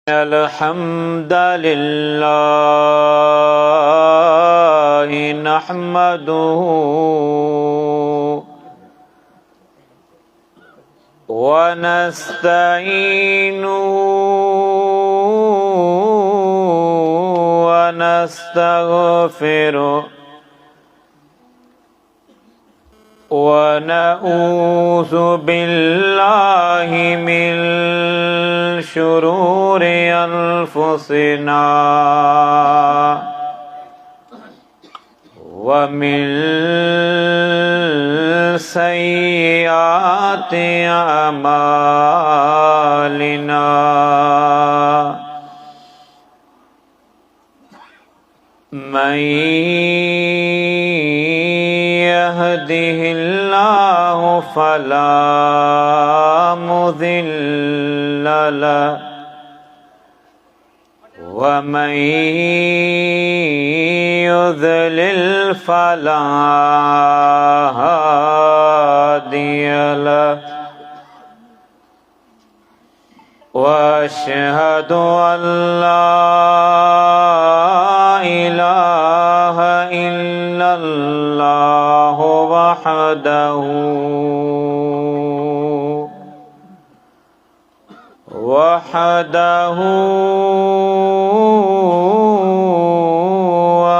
الحمد لله نحمده ونستعينه ونستغفره ونعوذ بالله من شرور أنفسنا ومن سيئات أعمالنا من يهده الله فلا مضل له ومن يضلل فلا هادي له وأشهد أن لا إله إلا الله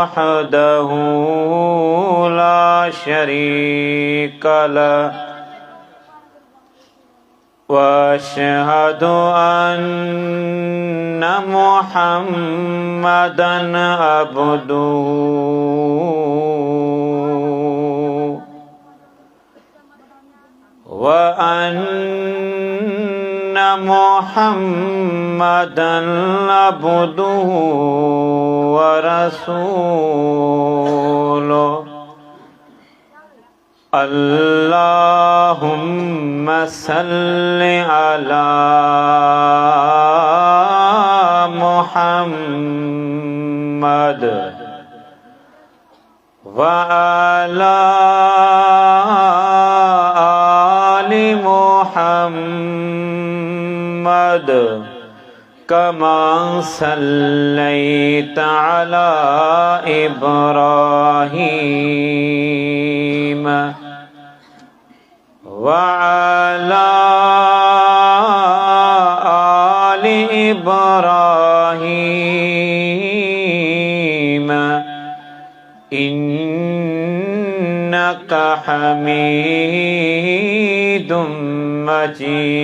وحده لا شريك له وأشهد أن محمدا عبده وأن محمدا عبده ورسوله اللهم صل على محمد وعلى آل محمد كما صليت على إبراهيم وعلى آل إبراهيم إنك حميد مجيد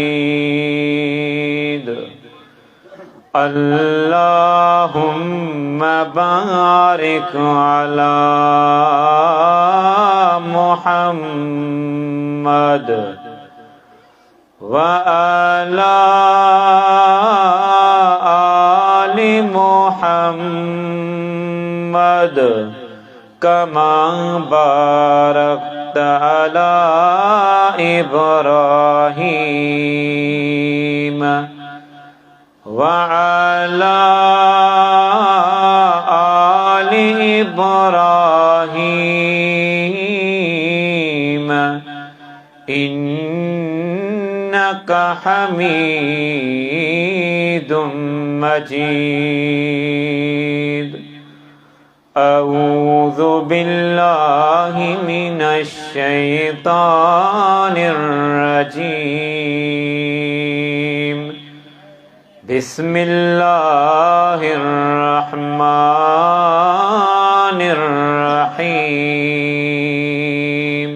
اللهم بارك على محمد وعلى آل محمد كما باركت على إبراهيم وعلى آل إبراهيم إنك حميد مجيد أعوذ بالله من الشيطان الرجيم بسم الله الرحمن الرحيم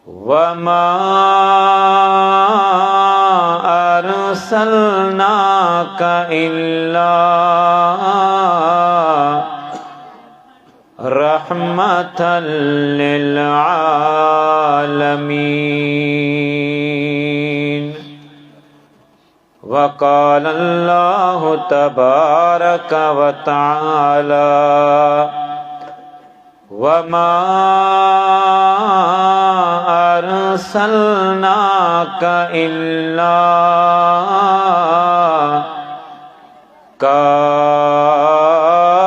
وما أرسلناك إلا رحمة للعالمين وقال الله تبارك وتعالى وما أرسلناك إلا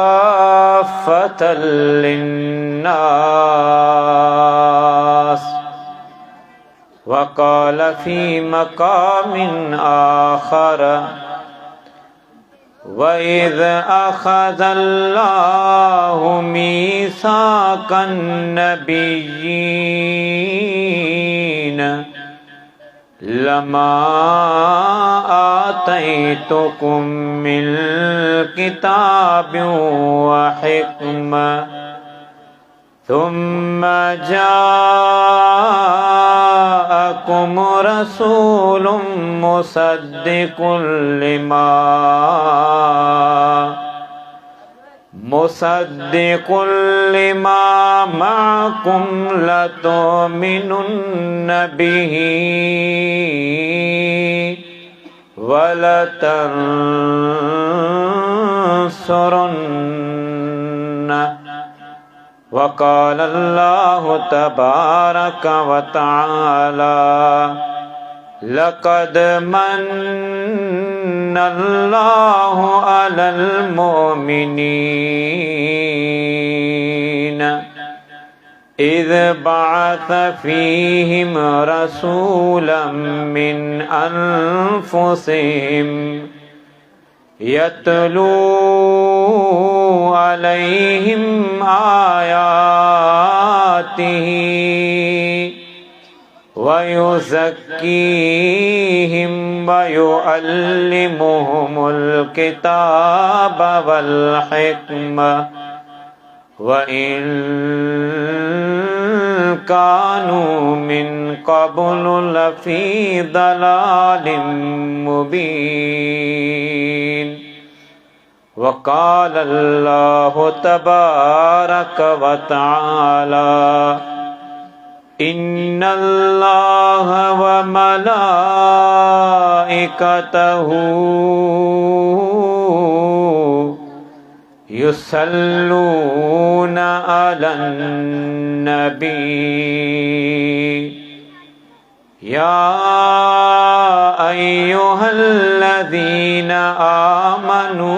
كافة للناس وقال في مقام آخر वइज़ अख़ज़ल्लाहु मीसाक़न नबिय्यीन लमा आतैतुकुम मिन किताबिन व हिक्मा थुम्म जाअकुम रसूलुम मुसद्दिकुल लिमा मअकुम लतुमिनुन्न बिही वलतंसुरुन्ना वक़ाल अल्लाहु तबारक व तआला लक़द मन्नल्लाहु अलल मोमिनीन इज़ बअस फ़ीहिम रसूलन मिन अनफुसिहिम यतलू अलैहिम आयातिही वयुज़क्कीहिम वयुअल्लिमुहुमुल किताब वल हिक्मा व इन कानू मिन क़ब्लु लफ़ी दलालिम मुबीन वक़ाल अल्लाहु तबारक व तआला इन्नल्लाह व मलाइकतहू युसल्लूना अलन नबी या अय्युहल्लज़ीना आमनू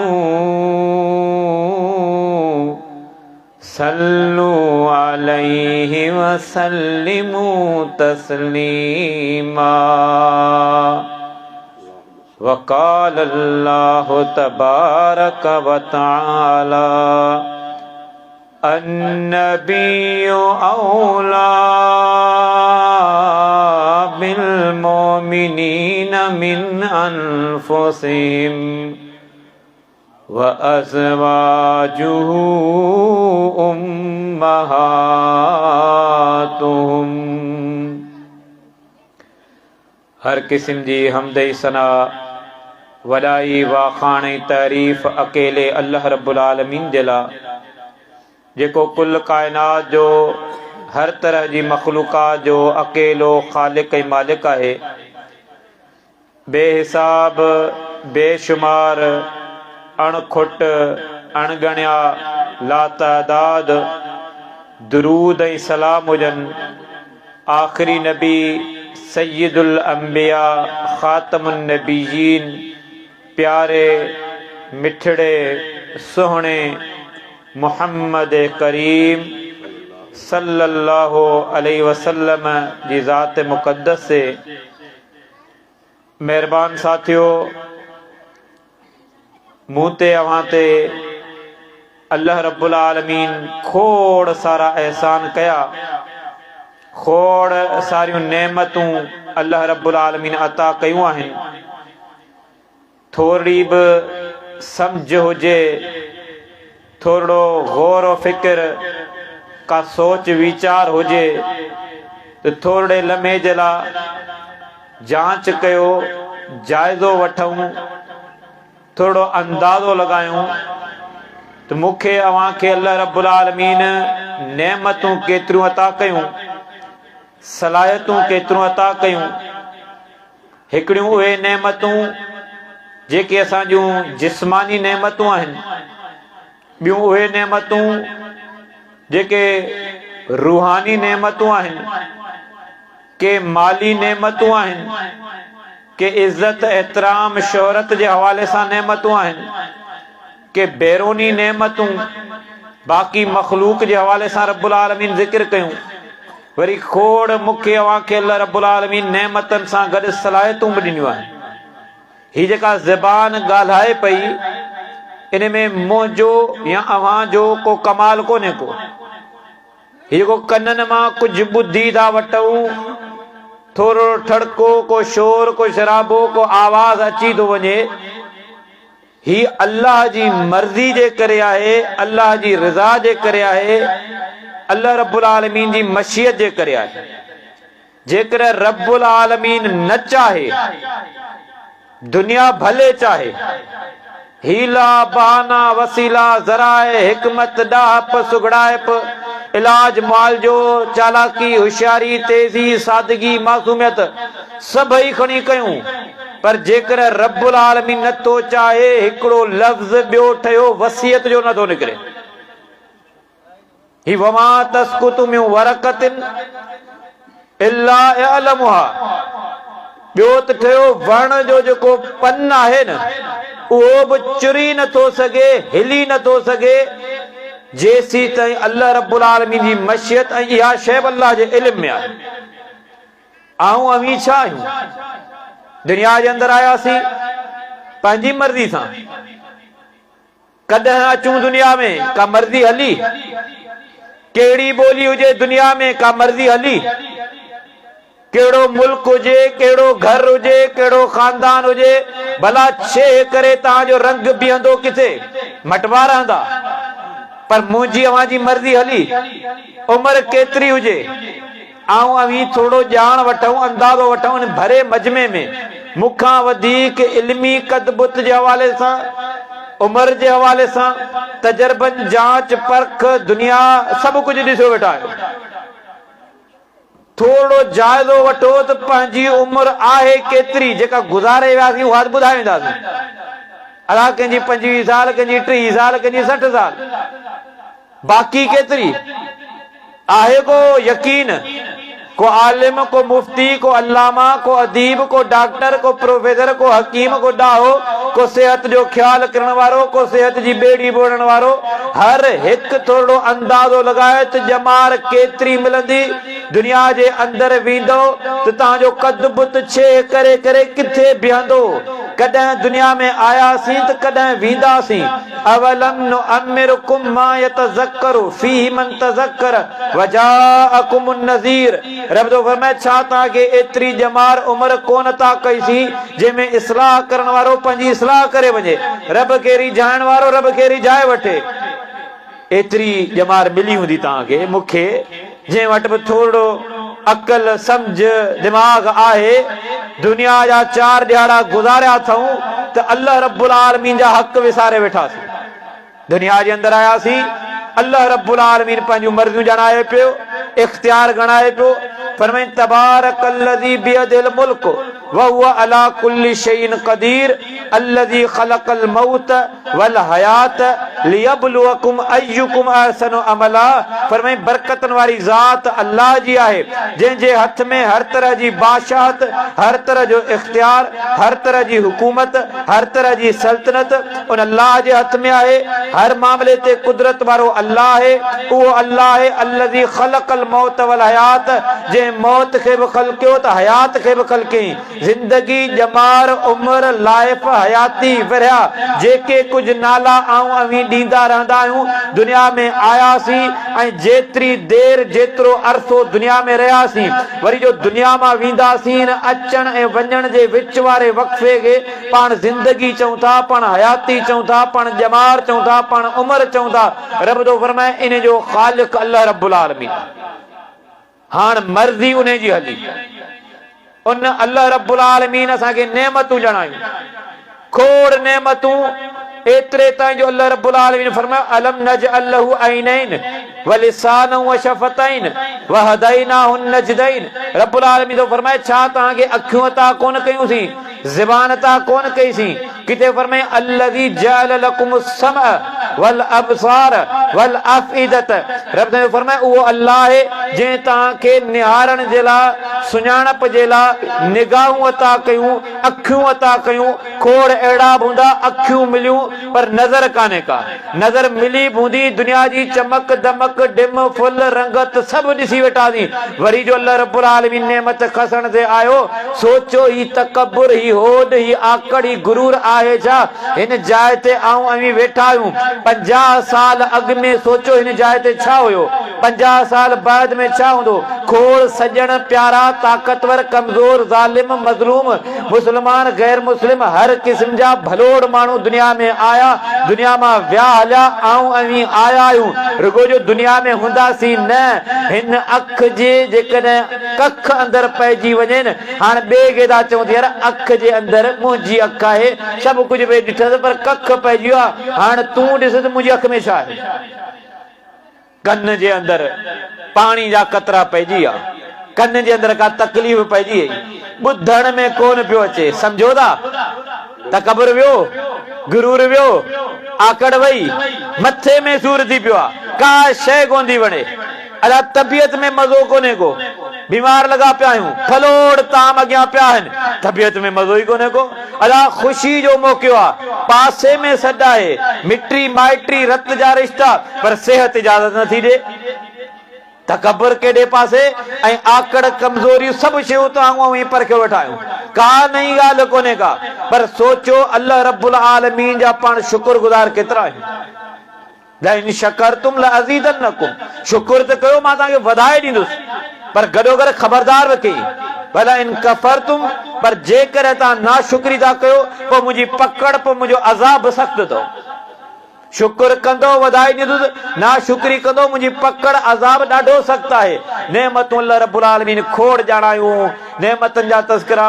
सल्लु अलैहि वसल्लिमू तस्लीमा वक़ाल अल्लाहु तबारक व तआला अन्नबिय्यु औला बिल मोमिनीन मिन अनफुसिहिम व अज़वाजुहु उम्महातुहुम। हर किस्म जी हमद सना वॾाई वाखाणी तारीफ़ अकेले अल्लाह रब्बुल आलमीन जे लाइ जेको कुल कायनात जो हर तरह जी मखलूक़ात जो अकेलो ख़ालिक़ ऐं मालिक आहे। बेहिसाब बेशुमार अणखुट अणगणिया लातादाद दुरूद ऐं सलाम हुजनि आख़िरी नबी सय्यदुल अंबिया ख़ातमुन नबिय्यीन प्यारे मिठड़े सुहिणे मुहम्मद करीम सल्लल्लाहु अलैहि वसल्लम जी ज़ात मुक़द्दस से। मेहरबान साथियो, मूं ते अवां ते अल्लाह रब्बुल आलमीन खोड़ सारा एहसान कया, खोड़ सारियूं नेमतूं अल्लाह रब्बुल आलमीन अता कयूं आहिनि। थोड़ी बि सम्झ हुजे, थोड़ो गौर व फिक्र का सोच वीचार हुजे तो थोड़े लम्हे जे लाइ जांच कयो, जाइज़ो वठूं, थोड़ो अंदाज़ो लगायूं तो मूंखे अवां खे अल्लाह रब्बुल आलमीन नेमतूं केतिरियूं अता कयूं, सलाहियतूं केतिरियूं अता कयूं। हिकिड़ियूं उहे नेमतूं जेके असां जूं जिस्मानी नेमतूं आहिनि, ॿियूं उहे नेमतूं जेके रूहानी नेमतूं आहिनि, के माली नेमतूं आहिनि, के इज़्ज़त एहतराम शोहरत जे हवाले सां नेमतूं आहिनि, के बैरूनी नेमतूं बाक़ी मखलूक जे हवाले सां रब्बुल आलमीन ज़िक्र कयूं। वरी खोड़ मूंखे अवां खे अल्लाह रब्बुल आलमीन नेमतनि सां गॾु सलाहियतूं बि ॾिनियूं आहिनि। ही जेका ज़बान ॻाल्हाए पई इन में मुंहिंजो या अव्हां जो को कमाल कोन्हे को। जेको कननि मां कुझु ॿुधी था वठूं, थोरो ठड़को, को शोर, को शराबो, को आवाज़ अची थो वञे, ही अल्लाह जी मर्ज़ी जे करे आहे, अल्लाह जी रिज़ा जे करे आहे, अल्लाह रब्बुल आलमीन जी मशीयत जे करे आहे। जेकर रब्बुल आलमीन न चाहे, दुनिया भले चाहे, हीला बहाना वसीला ज़राए हिकमत डाहप सुगड़ाइप इलाज मुआलजो चालाकी होशियारी तेज़ी सादगी मासूमियत सभई खणी कयूं, पर जेकर रब्बुल आलमीन नथो चाहे, हिकिड़ो लफ़्ज़ ॿियो ठहियो वसियत जो नथो निकिरे। ही वमा तस्कुतु मिन वरक़तिन इल्ला यअलमुहा, ॿियो त ठहियो वण जो जेको पन आहे न, उहो बि चुरी नथो सघे, हिली नथो सघे, जेसी ताईं अल्लाह रब्बुल आलमीन जी मशीयत ऐं इहा शइ अल्लाह जे इल्म में आहे। आऊं अवी छा आहियूं? दुनिया जे अंदरि आयासीं पंहिंजी मर्ज़ी सां। कॾहिं अचूं दुनिया में, का मर्ज़ी हली? कहिड़ी ॿोली हुजे दुनिया में, का मर्ज़ी हली? कहिड़ो मुल्क हुजे, कहिड़ो घर हुजे, कहिड़ो खानदान हुजे, भला छे करे तव्हांजो रंग बीहंदो किथे? मटवा रहंदा। पर मुंहिंजी अव्हां जी मर्ज़ी हली? उमिरि केतिरी हुजे, आऊं अवी थोरो ॼाण वठूं, अंदाज़ो वठूं इन भरे मजमे में। मूंखां वधीक इल्मी कदबुत जे हवाले सां, उमिरि जे हवाले सां, तजर्बनि जांच परख दुनिया सभु कुझु ॾिसो वेठा आहियो। थोरो जाइज़ो वठो त पंहिंजी उमिरि आहे केतिरी, जेका गुज़ारे वियासीं उहा ॿुधाए वेंदासीं। अला कंहिंजी 25 साल, कंहिंजी 30 साल, कंहिंजी 60 साल, बाक़ी केतिरी आहे? को यकीन, को आलिम, को मुफ्ती, को अल्लामा, को अदीब, को डॉक्टर, को प्रोफेसर, को हकीम, को डाहो, को सेहत जो ख्याल करण वारो, को सेहत जी बेड़ी बोड़ण वारो, हर हिकु थोरो अंदाज़ो लॻाए त ॼमार केतिरी मिलंदी। दुनिया जे अंदरि वेंदो त तव्हांजो कद बुत छे करे करे किथे बीहंदो। कॾहिं दुनिया में आयासीं त कॾहिं वेंदासीं। अवलम नुअम्मिरुकुम मा यतज़क्करु फीहि मन तज़क्कर वजाअकुमुन नज़ीर। रब तो फरमाए, छा तव्हांखे एतिरी ॼमार उमिरि कोन था कईसीं जंहिंमें इस्लाह करण वारो पंहिंजी इस्लाह करे वञे, रब खे रिझाइण वारो रब खे रिझाए वठे। एतिरी ॼमार मिली हूंदी तव्हांखे, मूंखे, जंहिं वटि बि थोरो अकल सम्झ दिमाग़ आहे। दुनिया जा 4 ॾियारा गुज़ारिया अथऊं त अल्लाह रब्बुल आलमीन जा हक़ विसारे वेठासीं। दुनिया जे अंदरि आयासीं, अल्लाह रब्बुल आलमीन पंहिंजूं मर्ज़ियूं ॼाणाए पियो, इख्तियार गणाए पियो। फरमाए, तबारकल्लज़ी बियदिल मुल्क व हुवा अला कुल्लि शैइन क़दीर अल्लज़ी ख़लक़ल मौत वल हयात लियब्लुवकुम अय्युकुम अहसनु अमला। फरमाए, बरकतन वारी ज़ात अल्लाह जी आहे, जंहिंजे हथ में हर तरह जी बादशाहत, हर तरह जो इख्तियार, हर तरह जी हुकूमत, हर तरह जी सल्तनत उन अल्लाह जे हथ में आहे। हर मामले ते कुदरत वारो अल्लाह है। उहो अल्लाह है अल्लज़ी ख़लक़ल मौत वल हयात, जंहिं मौत खे बि ख़लक़ियो त हयात खे बि ख़लक़ई। ज़िंदगी, ॼमार, उमिरि, लाइफ, हयाती, विरहा, जेके कुझु नाला आऊं अवी ॾींदा रहंदा आहियूं। दुनिया में आयासीं ऐं जेतिरी देर, जेतिरो अरसो दुनिया में रहियासीं, वरी जो दुनिया मां वेंदासीं, अचण ऐं वञण जे विच वारे वक़्फ़े खे पाण ज़िंदगी चऊं था, पाण हयाती चऊं था, पाण ॼमार चऊं था, पाण उमिरि चऊं था। रब थो फरमाए, इन जो ख़ालिक़ अल्लाह रब्बुल आलमीन। हाणे मर्ज़ी उन जी हली। उन अल्लाह रब्बुल आलमीन असांखे नेमतूं ॼाणायूं, खोड़ नेमतूं, एतिरे ताईं जो अल्लाह रब्बुल आलमीन फरमायो, अलम नजअल लहू ऐनैन व लिसानन व शफ़तैन व हदैनाहु नजदैन। रब्बुल आलमीन तो फरमाए, छा तव्हांखे अखियूं अता कोन कयूंसीं, ज़बान अता कोन कईसीं? किथे फरमाए, अल्लज़ी जअल लकुमुस समअ वल अबसार वल अफ़इदत। रब ने फरमाए, उहो अल्लाह है जंहिं तव्हांखे निहारण जे लाइ, सुञाणप जे लाइ निगाहूं अता कयूं, अखियूं अता कयूं। खोड़ अहिड़ा बि हूंदा, अखियूं मिलियूं पर नज़र कान्हे का, नज़र मिली बूंदी, दुनिया जी चमक दमक चमक डिम फुल रंगत सब ॾिसी वेठासीं। वरी जो अल्लाह रब्बुल आलमीन नेमत खसण ते आयो, सोचो ही तकब्बुर ही होड ही आकड़ ही गुरूर आहे छा? हिन जाइ ते आऊं अवी वेठा आहियूं। 50 साल अॻु में सोचो हिन जाइ ते छा हुयो, 50 साल बाद में छा हूंदो। खोड़ सजण प्यारा ताकतवर कमज़ोर ज़ालिम मज़लूम मुस्लमान गैर मुस्लिम हर क़िस्म जा भलोड़ माण्हू दुनिया में आया, दुनिया मां विया हलिया, आऊं अवी आया आहियूं। रुगो जो दुनिया में हूंदासीं न, हिन अख जे जेकॾहिं कख अंदर पइजी वञे न, हाणे ॿिए खे था चऊं यार अख जे अंदर मुंहिंजी अख आहे, सभु कुझु भई ॾिठसि पर कख पइजी वियो आहे। हाणे तूं ॾिस त मुंहिंजी अख में छा आहे? कन जे अंदर पाणी जा कतरा पइजी विया, कन जे अंदर का तकलीफ़ पइजी वई, ॿुधण में कोन पियो अचे। सम्झो था, तकबर वियो, गुरूर वियो, आकड़ वई, मथे में सूर थी पियो आहे, का शइ कोन थी वणे, अला तबियत में मज़ो कोन्हे को, बीमार लगा पिया आहियूं, फलोड़ ताम अॻियां पिया आहिनि, तबियत में मज़ो ई कोन्हे को। अला ख़ुशी जो मौक़ो आहे, पासे में सॾ आहे, मिट्री माइट्री रत जा रिश्ता, पर सेहत इजाज़त नथी ॾे। तकबर केॾे पासे ऐं आकड़ कमज़ोरी सभु शयूं त आऊं परखियो वेठा आहियूं, का नई ॻाल्हि कोन्हे का। पर सोचो अल्लाह रब्बुल आलमीन जा पाण शुक्रगुज़ार केतिरा आहियूं। लइन शकरतुम लअज़ीदन्नकुम, शुक्र त कयो मां तव्हांखे वधाए ॾींदुसि, पर गॾोगॾु ख़बरदार रखी भला इन कफरतुम, पर जेकर तव्हां नाशुक्री था कयो पोइ मुंहिंजी पकड़, पोइ मुंहिंजो अज़ाब सख़्त अथव। शुक्र कंदो वधाए ॾींदुसि, नाशुक्री कंदो मुंहिंजी पकड़ अज़ाब ॾाढो सख़्त आहे। नेमतूं अल्लाह रब्बुल आलमीन खोड़ ॼाणायूं, नेमतनि जा तज़किरा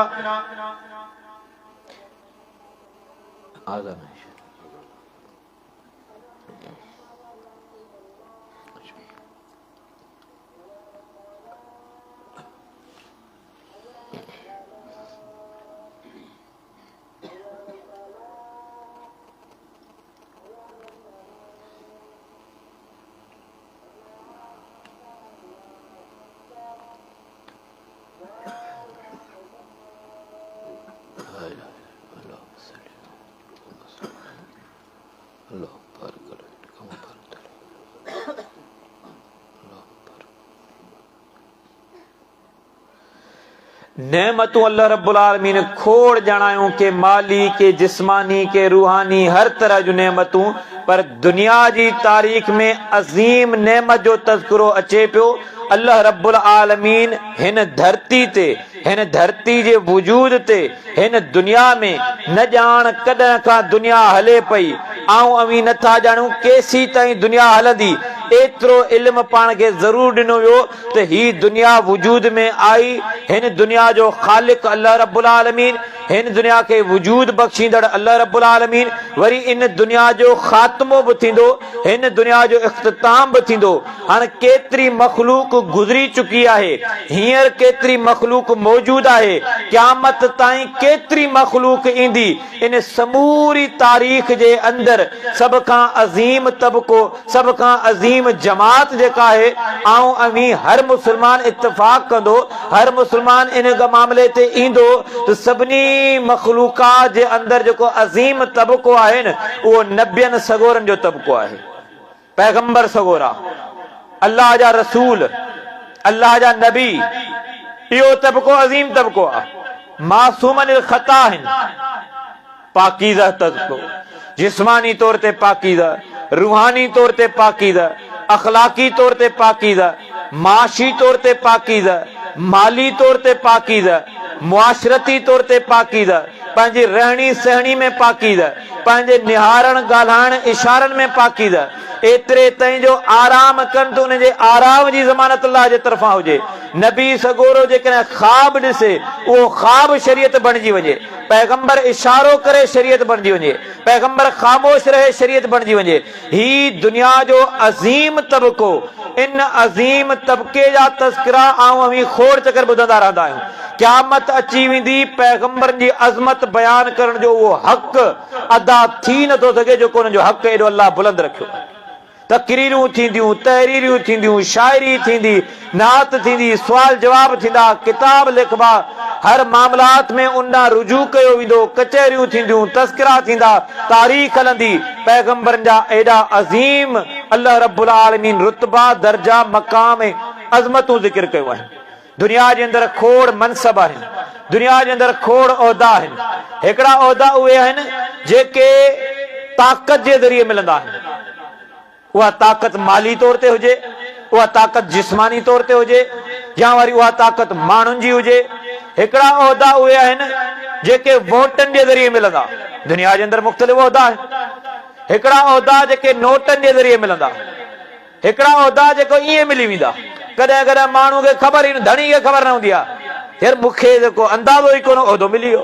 नेमतूं अल्लाह रब्बुल आलमीन खोड़ ॼाणायूं, के माली के जिस्मानी के रूहानी हर तरह जूं नेमतूं। पर दुनिया जी तारीख़ में अज़ीम नेमत जो तज़किरो अचे पियो। अल्लाह रब्बुल आलमीन हिन धरती ते, हिन धरती जे वजूद ते, हिन दुनिया में न ॼाण कॾहिं खां दुनिया हले पई, आऊं अवी नथा ॼाणूं केसी ताईं दुनिया हलंदी। एतिरो इल्म पाण खे ज़रूर ॾिनो वियो त ही दुनिया वजूद में आई, हिन दुनिया जो ख़ालिक अल्लाह रब्बुल आलमीन, हिन दुनिया खे वजूद बख़्शींदड़ अल्लाह रब्बुल आलमीन, वरी इन दुनिया जो ख़ात्मो बि थींदो, हिन दुनिया जो इख़्तिताम बि थींदो। हाणे केतिरी मख़लूक गुज़री चुकी आहे, हींअर केतिरी मख़लूक मौजूद आहे, क़यामत ताईं केतिरी मख़लूक ईंदी। इन समूरी तारीख़ जे अंदर सभ खां अज़ीम तबको, सभ खां अज़ीम जमात जेका आहे, आऊं अवी हर मुस्लमान इत्तिफ़ाक़ कंदो, हर मुस्लमान इन मामले ते ईंदो त सभिनी मख़लूक़ात जे अंदर जेको अज़ीम तबको आहे न, उहो नबियनि सगोरनि जो तबको आहे। पैगंबर सगोरा, अल्लाह जा रसूल, अल्लाह जा नबी, इहो तबको अज़ीम तबको आहे। मासूमन ख़ता आहिनि, पाकीज़ा तबको, जिस्मानी तौर ते पाकीज़ा, रूहानी तौर ते पाकीज़ा, अखलाकी तौर ते पाकीज़ा, माशी तौर ते पाकीज़ा, माली तौर ते पाकीज़ा, मुआशरती तौर ते पाकीज़ा, पंहिंजी रहणी सहणी में पाकीज़ा, पंहिंजे निहारण ॻाल्हाइण इशारनि में पाकीज़ा। एतिरे ताईं जो आराम कनि त उनजे आराम जी ज़मानत अल्लाह जे तरफ़ां हुजे। नबी सगोरो जेकॾहिं ख़्वाब ॾिसे, उहो ख़्वाब शरीयत बणिजी वञे। पैगंबर इशारो करे शरीयत बणिजी वञे, पैगंबर ख़ामोश रहे शरीयत बणिजी वञे। ही दुनिया जो अज़ीम तबको, इन अज़ीम तबके जा तज़किरा आऊं अवी खोड़ चकर ॿुधंदा रहंदा आहियूं। क़यामत अची वेंदी, पैगंबरनि जी अज़मत बयान करण जो उहो हक़ अदा थी नथो सघे जेको उन्हनि जो हक़ एॾो अल्लाह बुलंद रखियो। तकरीरूं थींदियूं, तहरीरियूं थींदियूं, शाइरी थींदी, नात थींदी, सुवाल जवाब थींदा, किताब लिखबा, हर मामलात में उन्ना रुजू कयो वेंदो, कचहरियूं थींदियूं, तज़किरा थींदा, तारीख़ हलंदी। पैगंबरनि जा एॾा अज़ीम अल्लाह रब्बुल आलमीन रुतबा दर्जा मकाम अज़मतूं ज़िक्र कयो आहे। दुनिया जे अंदर खोड़ मनसब आहिनि, दुनिया जे अंदर खोड़ उहिदा आहिनि। हिकिड़ा उहिदा उहे आहिनि जेके ताक़त जे ज़रिए मिलंदा आहिनि। उहा ताक़त माली तौर ते हुजे, उहा ताक़त जिस्मानी तौर ते हुजे, या वरी उहा ताक़त माण्हुनि जी हुजे। हिकिड़ा उहिदा उहे आहिनि जेके वोटनि जे ज़रिए मिलंदा। दुनिया जे अंदर मुख़्तलिफ़ उहिदा आहिनि। हिकिड़ा उहिदा जेके नोटनि जे ज़रिए मिलंदा, हिकिड़ा उहिदा जेको ईअं मिली वेंदा। कॾहिं कॾहिं माण्हू खे ख़बर ई न, धणी खे ख़बर न हूंदी आहे, यार मूंखे जेको अंदाज़ो ई कोन उहिदो मिली वियो।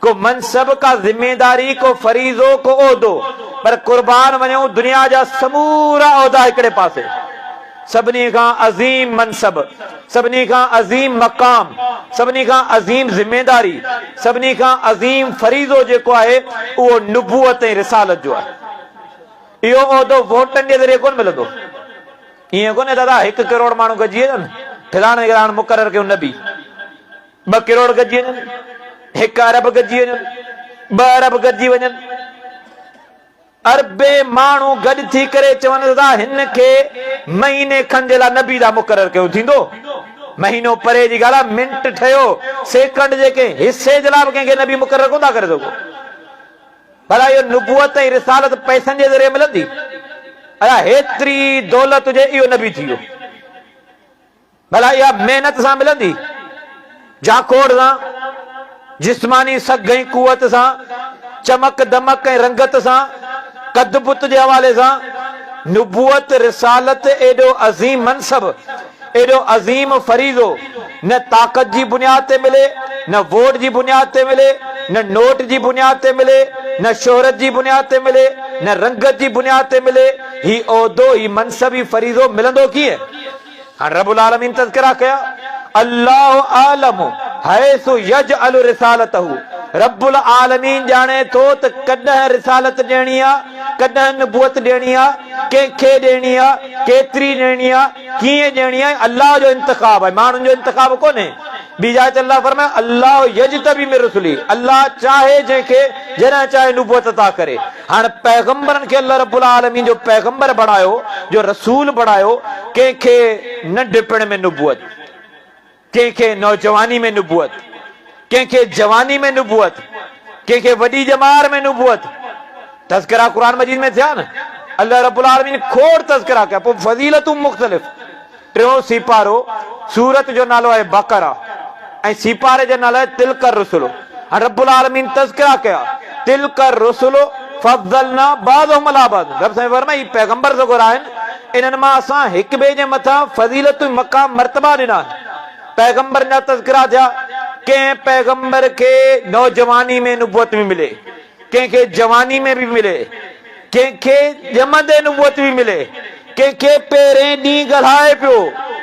को मनसब, का ज़िम्मेदारी, को फरीज़ो, को उहिदो, पर कुर्बान वञूं दुनिया जा समूरा उहिदा हिकिड़े पासे। सभिनी खां अज़ीम मनसब, सभिनी खां अज़ीम मक़ाम, सभिनी खां अज़ीम ज़िम्मेदारी, सभिनी खां अज़ीम फरीज़ो जेको आहे उहो नुबूअत ऐं रिसालत जो आहे। इहो उहिदो वोटनि जे ज़रिए कोन मिलंदो। ईअं कोन्हे दादा 1 करोड़ माण्हू गॾिजी वञनि, फिलाणे ॻाल्हि मुक़ररु कयो नबी, 2 करोड़ गॾिजी वञनि, 1 अरब गॾिजी वञनि, 2 अरब गॾिजी वञनि, अरबे माण्हू गॾु थी करे चवनि दादा हिन खे महीने खनि जे लाइ नबी दा मुक़ररु कयो, थींदो? महीनो परे जी ॻाल्हि आहे, मिंट ठहियो, सेकंड जेके हिसे जे लाइ बि कंहिंखे नबी मुक़ररु कोन था करे सघो। भला इहो नुबूअत ऐं रिसालत पैसनि जे ज़रिए मिलंदी? अला हेतिरी दौलत हुजे इहो नबी थी वियो। भला इहा महिनत सां मिलंदी? जाखोड़ सां, जिस्मानी सघ ऐं कुवत सां, चमक दमक ऐं रंगत सां, कद बुत जे हवाले सां? नुबूअत रिसालत एॾो अज़ीम मनसब, एॾो अज़ीम फरीज़ो न ताक़त जी बुनियाद ते मिले, न वोट जी बुनियाद ते मिले, न नोट जी बुनियाद ते मिले, न शोहरत जी बुनियाद ते मिले, न रंगत जी बुनियाद ते मिले। ही ओहदो, ही मनसब, ही फरीज़ो मिलंदो कीअं? हाणे रब्बुल आलमीन तज़किरा कया, अल्लाहु आलमु हैसु यजअलु रिसालतहु। रब्बुल आलमीन जाने तो त कॾहिं रिसालत ॾियणी आहे, कॾहिं नबूअत ॾियणी आहे, कंहिंखे ॾियणी आहे, केतिरी ॾियणी आहे, कीअं ॾियणी आहे। अल्लाह जो इंतखाब आहे, माण्हुनि जो इंतखाब कोन्हे। ॿी जाइ ते अल्लाह फरमाए अल्लाह यजतबी मिन रुसुली, अल्लाह चाहे जंहिंखे जॾहिं चाहे नबूअत अता करे। हाणे पैगंबरनि खे अल्लाह रब्बुल आलमीन जो पैगंबर बणायो, जो रसूल बणायो, कंहिंखे नंढपिण में नबूअत, कंहिंखे नौजवानी में नबूअत, कंहिंखे जवानी में नबूअत, कंहिंखे वॾी जमार में नबूअत। तज़किरा क़ुरान मजीद में थिया न, अल्लाह रब्बुल आलमीन खोड़ तज़किरा कया। पोइ फज़ीलतूं मुख़्तलिफ़। टियों सीपारो सूरत जो नालो आहे बकरा ऐं सीपारे जो नालो आहे तिलकर रुसुल। हाणे रब्बुल आलमीन तज़किरा कया, तिलकर रुसुल फज़लना बाज़हुम अला बाज़। रब साईं फरमाई पैगंबर ज़रूर आहिनि, इन्हनि मां असां हिक ॿिए जे मथां फज़ीलतूं मक़ाम मर्तबा ॾिना। पैगंबर जा तज़किरा थिया, कंहिं पैगंबर खे नौजवानी में नबूअत भी मिले, कंहिंखे जवानी में भी मिले, कंहिंखे ॼमंदे नबूअत भी मिले, कंहिंखे पहिरें ॾींहुं ॻाल्हाए पियो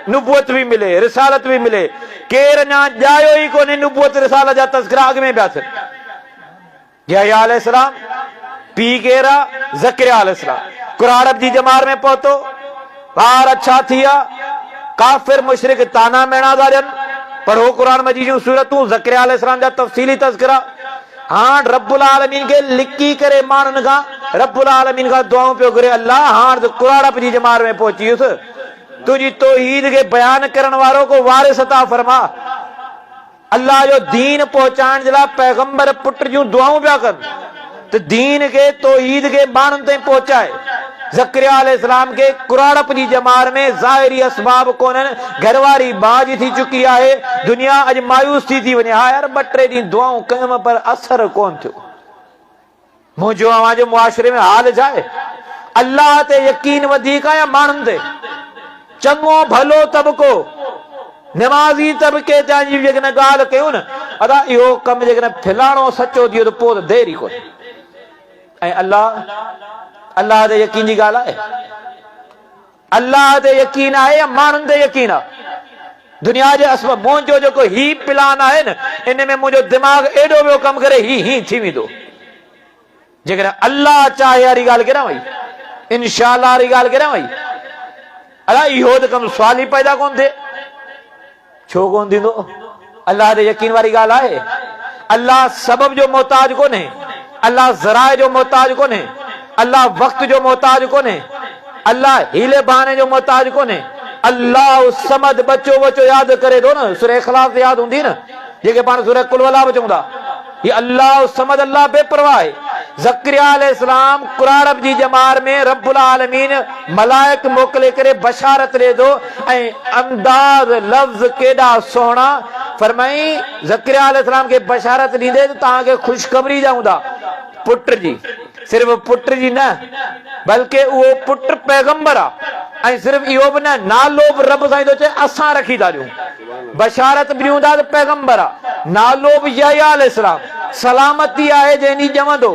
नबूअत भी मिले, रिसालत भी मिले। केरु अञा ॼायो ई कोन्हे नबूअत रिसालत जा तज़किरा अॻ में पिया थियनि। यहया अलैहिस्सलाम पीउ केरु आहे? ज़करिया अलैहिस्सलाम। कुराड़ब जी जमार में पहुतो, ॿार अच्छा थी विया, काफ़िर मुशरिक ताना मेणा था ॾियनि। पढ़ो कुरान मजीद जूं सूरतूं, ज़करिया अलैहिस्सलाम जा तफ़सीली तज़किरा। हाणे रब्बुल आलमीन खे लिकी करे माण्हुनि खां रब्बुल आलमीन खां दुआऊं पियो घुरे, अल्लाह हाणे त कुराड़ब जी जमार में पहुची वियुसि, तुंहिंजी तौहीद खे बयान करण वारो को वारिस अता फरमा। अल्लाह जो दीन पहुचाइण जे लाइ पैगंबर पुट जूं दुआऊं पिया कनि त दीन खे, तौहीद खे माण्हुनि ताईं पहुचाए। ज़करिया अलैहिस्सलाम के कुराड़प जी जमार में ज़ाहिरी असबाब कोन्हनि, घरवारी बाज थी चुकी आहे, दुनिया अॼु मायूस थी वञे। हा यार 2-3 ॾींहं दुआऊं कयुमि पर असर कोन थियो। मुंहिंजो अवांजो मुआशिरे में हाल छा आहे? अल्लाह ते यकीन वधीक आहे या माण्हुनि ते? चङो भलो तबिको, नमाज़ी तबिके जी जेकॾहिं ॻाल्हि कयूं न, अदा इहो कमु जेकॾहिं फिलाणो सचो थियो त पोइ त देरि ई कोन्हे। ऐं अल्लाह ते यकीन जी ॻाल्हि आहे? अल्लाह ते यकीन आहे या माण्हुनि ते यकीन आहे? दुनिया जे असबाब, मुंहिंजो जेको ही प्लान आहे न, इन में मुंहिंजो दिमाग़ एॾो वियो कमु करे, ही थी वेंदो। जेकॾहिं अल्लाह चाहे वारी ॻाल्हि केॾां वई, इंशाअल्लाह वारी ॻाल्हि केॾां वई? अला इहो त कमु सुवाल ई पैदा कोन थिए। छो कोन थींदो? अल्लाह ते यकीन वारी ॻाल्हि आहे। अल्लाह सबब जो मोहताज कोन्हे, अल्लाह ज़राए जो मोहताज कोन्हे, अल्लाह वक्त जो मोहताज कोन्हे, अल्लाह हीले बहाने जो मोहताज कोने। अल्लाह समद बच्चो बच्चो याद करे दो न, सूरह इखलास याद होंदी न जेके पाण सूरह कुल वला बचूंदा। ये अल्लाह समद, अल्लाह बेपरवाह है। ज़करिया अलैहिस्सलाम कुरारब जी जमार में रब्बुल आलमीन मलाइक मोकले करे बशारत रे दो ऐं अंदाज लफ्ज केड़ा सोना फरमाई ज़करिया अलैहिस्सलाम के बशारत दींदे तो तां के खुशखबरी जाऊंदा पुत्र जी। सिर्फ पुत्र जी न बल्कि वो पुत्र पैगंबर आ ऐं सिर्फ इहो बि न नालो बि रब साईं थो चए असां रखी था ॾियूं। बशारत बि ॾियूं था त पैगंबर आहे। नालो बि यहया अलैहिस्सलाम। सलामती आहे जंहिं ॾींहुं ॼमंदो,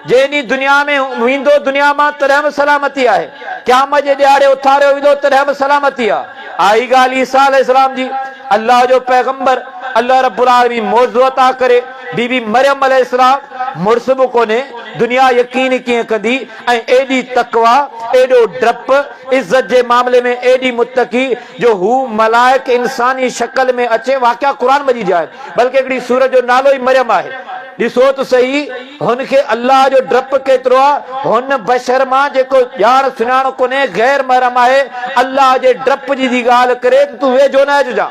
जंहिं ॾींहुं दुनिया में वेंदो दुनिया मां तॾहिं बि सलामती आहे। क़यामत जे ॾियारे उथारियो वेंदो तॾहिं बि सलामती आहे। आई ॻाल्हि ईसा अलैहिस्सलाम जी, अल्लाह जो पैगंबर, अल्लाह रब्बुल आलमीन मौजू अता करे। बीबी मरियम अलैहिस्सलाम मुड़स बि कोन्हे, दुनिया यकीन कीअं कंदी ऐं एॾी तकवा, एॾो डप, इज्जत जे मामले में एॾी मुत्तकी जो हू मलाइक इंसानी शक्ल में अचे। वाक़िया कुरान मजीद आहे, बल्कि हिकिड़ी सूरत जो नालो ई मरियम आहे। ॾिसो त सही हुनखे अल्लाह जो डप केतिरो आहे। हुन बशर मां जेको ॼाण सुञाण कोन्हे, गैर महरम आहे, अल्लाह जे डप जी ॻाल्हि करे त तूं वेझो न अचिजां।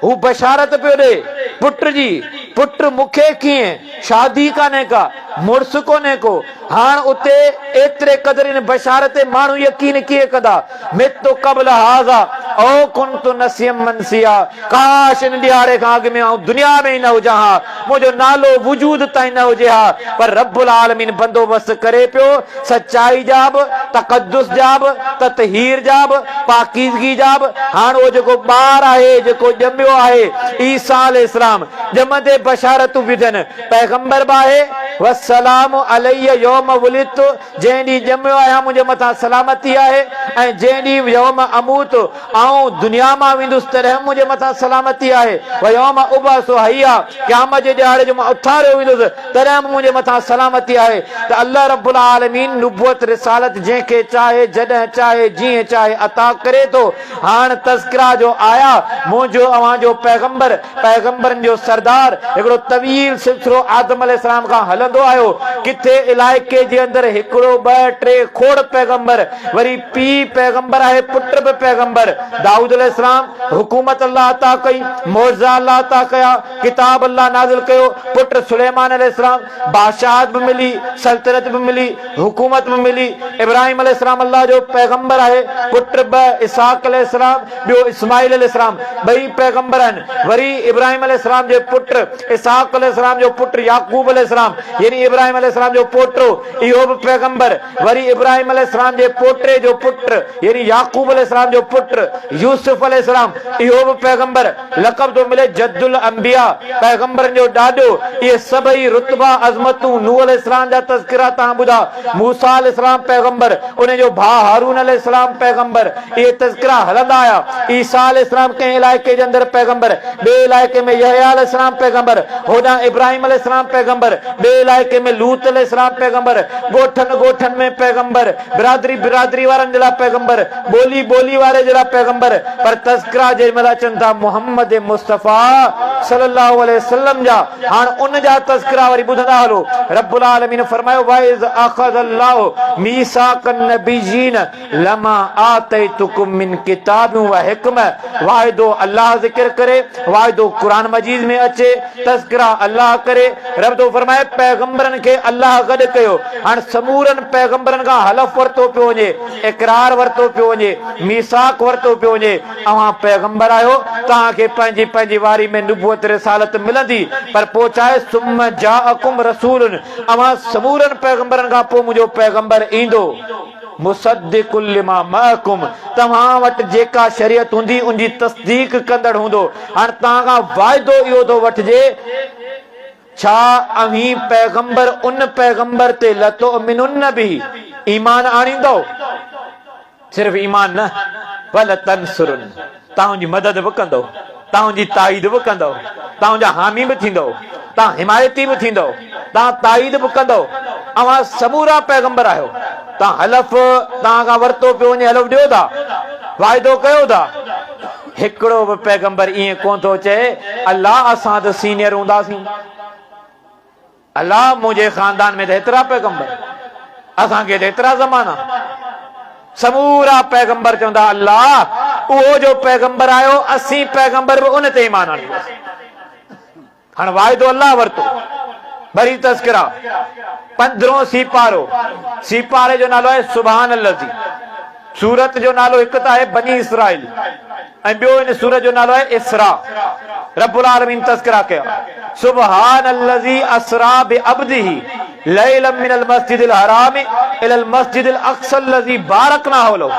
हू बशारत पियो ॾे पुत्र जी, पुत्र मूंखे कीअं, शादी कान्हे का, मुड़स कोन्हे को। हाण उते एतिरे क़दर इन बशारत माण्हू यकीन कीअं कंदा। मितो क़ब्ल हाज़ा औ कुन्तु नसियम मनसिया, काश इन ॾियारे खां अॻु में आउं दुनिया में ई न हुजां हा, मुंहिंजो नालो वजूद ताईं न हुजे हा। पर रब्बुल आलमीन बंदोबस्त करे पियो सचाई जा बि, तक़द्दुस जा बि, ततहीर जा बि, पाकीज़गी जा बि। हाणे उहो जेको ॿार आहे, जेको ॼमियो आहे ईसा अलैहिस्सलाम, ॼमंदे बशारतूं विधनि, पैगंबर बि आहे। वस्सलामु अलैया यौम वुलिदतु, जंहिं ॾींहुं ॼमियो आहियां मुंहिंजे मथां सलामती आहे। ऐं जंहिं ॾींहुं यौम अमूत, आऊं दुनिया मां वेंदुसि तॾहिं मुंहिंजे मथां सलामती आहे। व यौम उबअसु हय्या, क़यामत जे ॾियारे जो मां उथारियो वेंदुसि तॾहिं मुंहिंजे मथां सलामती आहे। त अल्लाह रब्बुल आलमीन नुबुवत रिसालत जंहिंखे चाहे, जॾहिं चाहे, जीअं चाहे अता करे थो। हाणे तज़किरा जो आया, मुंहिंजो अवां जो पैगंबर, पैगंबरनि जो सरदार, हिकिड़ो तवील सिलसिलो आदम अलैहिस्सलाम खां हलंदो आयो। किथे इलाइके जे अंदरि हिकिड़ो ॿ टे खोड़ पैगंबर, वरी पीउ पैगंबर आहे, पुट बि पैगंबर। दाऊद अलैहिस्सलाम हुकूमत अल्लाह अता कई, मौज़ा अल्लाह अता कया, किताब अल्लाह नाज़िल कयो। पुट सुलेमान अलैहिस्सलाम बादशाहत बि मिली, सल्तनत बि मिली, हुकूमत बि मिली। इब्राहिम अलैहिस्सलाम अल्लाह जो पैगंबर आहे, पुट ॿ इसहाक अलैहिस्सलाम, ॿियो इस्माइल अलैहिस्सलाम, ॿई पैगंबर आहिनि। वरी इब्राहिम अलैहिस्सलाम जे पुट इसहाक अलैहिस्सलाम जो पुट याकूब अलैहिस्सलाम, यानी इब्राहिम अलैहिस्सलाम जो पोटो, इहो बि पैगंबर। वरी इब्राहिम अलैहिस्सलाम जे पोटे जो पुट, यानी याकूब अलैहिस्सलाम जो पुट यूसुफ अलैहिस्सलाम, इहो बि पैगंबर। लक़ब थो मिले जद्दुल अंबिया, पैगंबरनि जो ॾाॾो। इहे सभई रुतबा अज़मतूं नूह अलैहिस्सलाम जा तज़किरा तव्हां ॿुधा। मूसा अलैहिस्सलाम पैगंबर, उन जो भाउ हारून अलैहिस्सलाम पैगंबर। इहे तज़किरा हलंदा आया। ईसा अलैहिस्सलाम कंहिं इलाइके जे अंदरि पैगंबर, ॿिए इलाइके में यहया अलैहिस्सलाम पैगंबर, होॾां इब्राहिम अलैहिस्सलाम पैगंबर, ॿिए इलाइके में लूत अलैहिस्सलाम पैगंबर, ॻोठनि ॻोठनि में पैगंबर, बिरादरी बिरादरी वारनि जे लाइ पैगंबर, ॿोली ॿोली वारे जे लाइ पैगंबर। पर तज़किरा जेॾी महिल अचनि था मुहम्मद मुस्तफ़ा सल्लल्लाहु अलैहि वसल्लम जा, हाणे उन जा तज़किरा वरी ॿुधंदा हलो। रब्बुल आलमीन फरमायो वइज़ अख़ज़ल्लाहु मीसाक़न नबिय्यीन लमा आतैतुकुम मिन किताबिन व हिकमा। वाइदो अल्लाह ज़िक्र करे, वाइदो कुरान मजीद में अचे, तज़किरा अल्लाह करे। रब तो फरमाए पैगंबरनि खे अल्लाह गॾु कयो। हाणे समूरनि पैगंबरनि खां हलफ वरितो पियो वञे, इक़रार वरितो पियो वञे, मीसाक वरितो पियो वञे। अवां पैगंबर आहियो, तव्हांखे पंहिंजी पंहिंजी वारी में नुबुवत रिसालत मिलंदी। पर पोइ चाहे सुम्म जाअकुम रसूलुन, अवां समूरनि पैगंबरनि खां पोइ मुंहिंजो पैगंबर ईंदो। मुसद्दिकुल लिमा माकुम, तव्हां वटि जेका शरीयत हूंदी उनजी तस्दीक कंदड़ हूंदो। हाणे तव्हां खां वाइदो इहो थो वठिजे, छा अवीं पैगंबर उन पैगंबर ते लतो मिनुन बि ईमान आणींदो। सिर्फ़ ईमान न, वल तंसुरुन, तव्हांजी मदद बि कंदो, तव्हांजी ताईद बि कंदो, तव्हांजा हामी बि थींदो, तव्हां हिमायती बि थींदो, तव्हां ताईद बि कंदो। अवां समूरा पैगंबर आहियो। तव्हां हलफ तव्हां खां वरितो पियो वञे, हलफ ॾियो था, वाइदो कयो था। हिकिड़ो बि पैगंबर ईअं कोन थो चए अल्लाह असां त सीनियर हूंदासीं, अल्लाह मुंहिंजे खानदान में त हेतिरा पैगंबर, असांखे त हेतिरा ज़माना। समूरा पैगंबर चवंदा अल्लाह वो जो पैगंबर आयो असी पैगंबर भी उन ते ईमान आणी हाणे वाइदो अल्लाह वरतो वरी तस्करा 15 सीपारे जो नालो है सुभान अल्लाह सूरत जो नालो एक है बनी इसराइल ऐं ॿियो इन सूरत जो नालो है इसरा रब्बुल आलमीन तस्करा कया सुभान अल्लाज़ी असरा बिअब्दिही लैलन मिनल मस्जिदिल हराम इलल मस्जिदिल अक्सा अल्लाज़ी बारकना हौलो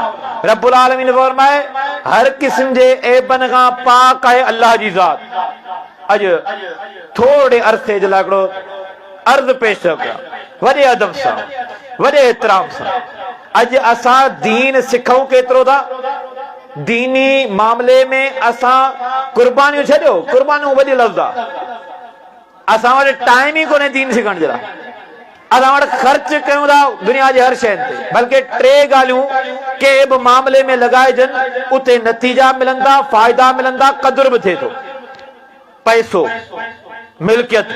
रब्बुल आलमीन फरमाए हर किस्म जे ऐबन खां पाक है अल्लाह जी ज़ात। अज थोड़े अरसे जे लाइ अर्ज पेश कया वडे अदब सां वडे एहतराम सां अज असां दीन सिखऊं केतिरो था दीनी मामले में असां कुर्बानियूं छॾियो कुर्बानियूं वॾी लफ़्ज़ आहे असां वटि टाइम ई कोन्हे दीन सिखण जे लाइ असां वटि ख़र्च कयूं था दुनिया जे हर शइ ते बल्कि 3 ॻाल्हियूं के बि मामले में लॻाइजनि उते नतीजा मिलनि था फ़ाइदा मिलनि था क़दुर बि थिए थो पैसो मिल्कियत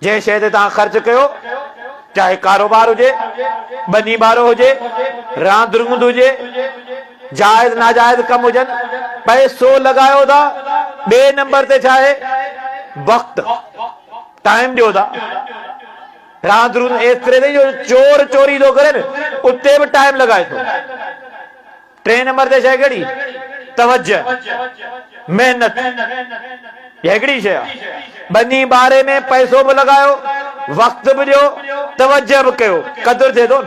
जंहिं शइ ते तव्हां ख़र्च कयो चाहे कारोबार हुजे बनी बारो हुजे रांदि रूंद हुजे जायज़ नाजायज़ कम हुजनि पैसो लॻायो था ॿिए नंबर ते छा आहे वक़्त टाइम ॾियो था रांदि रूंद एतिरे ते जो चोर चोरी थो करे न उते बि टाइम लॻाए थो 3 नंबर ते शइ कहिड़ी तवज्जो मेहनत हिकिड़ी शइ आहे बनी बारे में पैसो बि लॻायो वक़्त बि ॾियो तवज्जो बि कयो क़दुरु थिए थो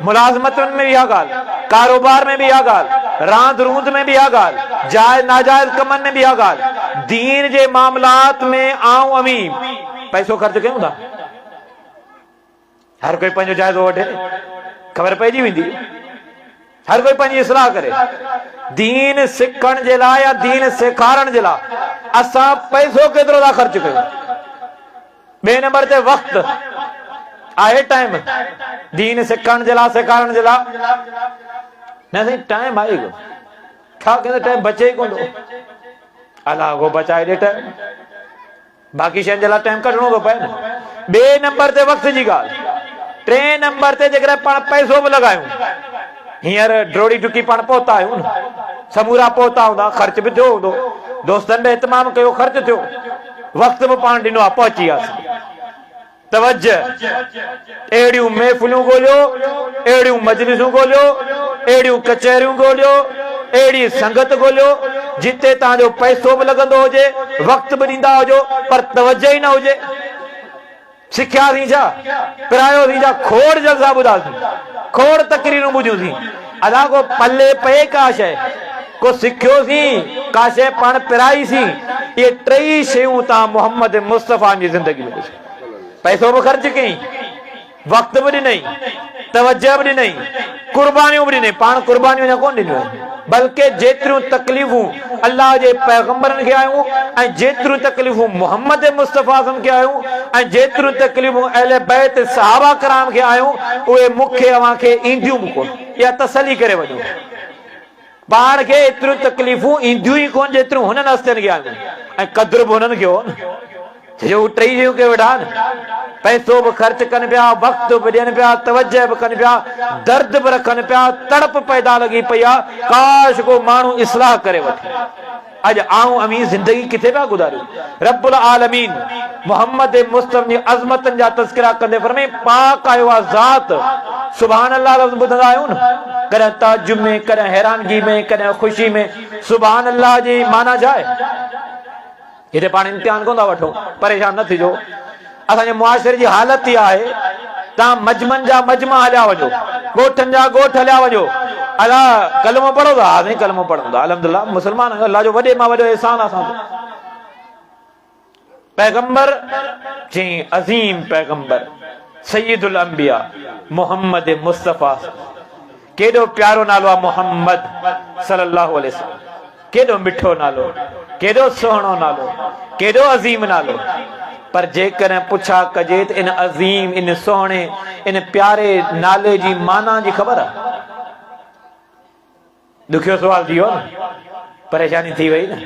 मुलाज़मतुनि में बि इहा ॻाल्हि कारोबार में बि इहा ॻाल्हि रांदि रूंद में बि इहा ॻाल्हि जाइज़ नाजाइज़ कमनि में बि इहा ॻाल्हि दीन जे मामलात में आऊं अमी पैसो ख़र्च कयूं था हर कोई पंहिंजो जाइज़ो वठे ख़बर पइजी वेंदी हर कोई पंहिंजी इस्लाह करे दीन सिखण जे लाइ या दीन सेखारण जे लाइ असां पैसो केतिरो था ख़र्च कयूं ॿिए नंबर ते वक़्त आहे टाइम दीन सिखण जे लाइ सेखारण जे लाइ न साईं टाइम आहे छा कंदे टाइम बचे ई कोन थो अलाह को बचाए ॾे टाइम बाक़ी शयुनि जे लाइ टाइम कढणो थो पए न ॿिए नंबर ते वक़्त जी ॻाल्हि 3 नंबर ते जेकॾहिं पाण पैसो बि लॻायूं हींअर ड्रोड़ी टुकी पाण पहुता आहियूं न समूरा पहुता हूंदा ख़र्च बि थियो हूंदो दोस्तनि बि इतमाम कयो ख़र्च थियो वक़्त बि पाण ॾिनो आहे पहुची वियासीं तवज्जो अहिड़ियूं महफ़िलूं ॻोल्हियो अहिड़ियूं मजलिसूं ॻोल्हियो अहिड़ियूं कचहरियूं ॻोल्हियो अहिड़ी संगत ॻोल्हियो जिते तव्हांजो पैसो बि लॻंदो हुजे वक़्त बि ॾींदा हुजो पर तवज्जो ई न हुजे सिखिया थी छा पिरायो थी छा खोड़ जलसा ॿुधासीं खोड़ तकरीरूं ॿुधियूंसीं अलाह को पल्ले पए का शइ को सिखियोसीं का शइ पाण पिराईसीं ये 3 शयूं तव्हां मोहम्मद मुस्तफ़ा जी ज़िंदगी में पैसो बि ख़र्च कई वक़्त बि ॾिनई तवज्जो बि ॾिनई कुर्बानियूं बि ॾिनई पाण कुर्बानियूं न कोन ॾिनियूं आहिनि बल्कि जेतिरियूं तकलीफ़ूं अल्लाह जे पैगंबरनि खे आयूं ऐं जेतिरियूं तकलीफ़ूं मोहम्मद मुस्तफ़ा खे आयूं ऐं जेतिरियूं तकलीफ़ूं अहले बैत सहाबा कराम खे आयूं उहे मूंखे अव्हां खे ईंदियूं बि कोन इहा तसली करे वञो पाण खे एतिरियूं तकलीफ़ूं ईंदियूं ई कोन जेतिरियूं हुननि हस्तियुनि खे आयूं ऐं क़दुरु बि हुननि खे हो न जो 3 शयूं के वेठा न पैसो भी खर्च कन पिया वक्त भी ॾियनि पिया तवज्जो भी कन पिया दर्द भी रखन पिया तड़प पैदा लगी पई आहे काश को माण्हू इस्लाह करे वठे अज आऊं अमी जिंदगी किथे पिया गुज़ारियूं रब्बुल आलमीन मोहम्मद मुस्तफ़ा जी अज़मतन जा तज़किरा कंदे फरमाए पाक आयो आहे ज़ात सुभान अल्लाह लफ़्ज़ ॿुधंदा आहियूं न कॾहिं ताजुब में कॾहिं हैरानगी में कॾहिं ख़ुशी में सुभान अल्लाह जी माना छा आहे हिते पाण इम्तिहान कोन था वठूं परेशान न थिजो असांजे मुआशरे जी हालत इहा आहे तव्हां मजमन जा मजमा हलिया वञो ॻोठनि जा ॻोठ हलिया वञो अलाह कलमो पढ़ो था हा साईं कलमो पढ़ूं था अल्हम्दुलिल्लाह मुस्लमान अल्लाह जो वॾे मां वॾो एहसान असां पैगंबर जी अज़ीम पैगंबर सय्यदुल अंबिया मोहम्मद मुस्तफ़ा केॾो प्यारो नालो आहे मोहम्मद सल्लल्लाहु अलैहि वसल्लम केॾो मिठो नालो केॾो सुहिणो नालो केॾो अज़ीम नालो पर जेकॾहिं पुछा कजे त इन अज़ीम इन सुहिणे इन प्यारे नाले जी माना जी ख़बर आहे ॾुखियो सुवाल थी वियो न परेशानी थी वई न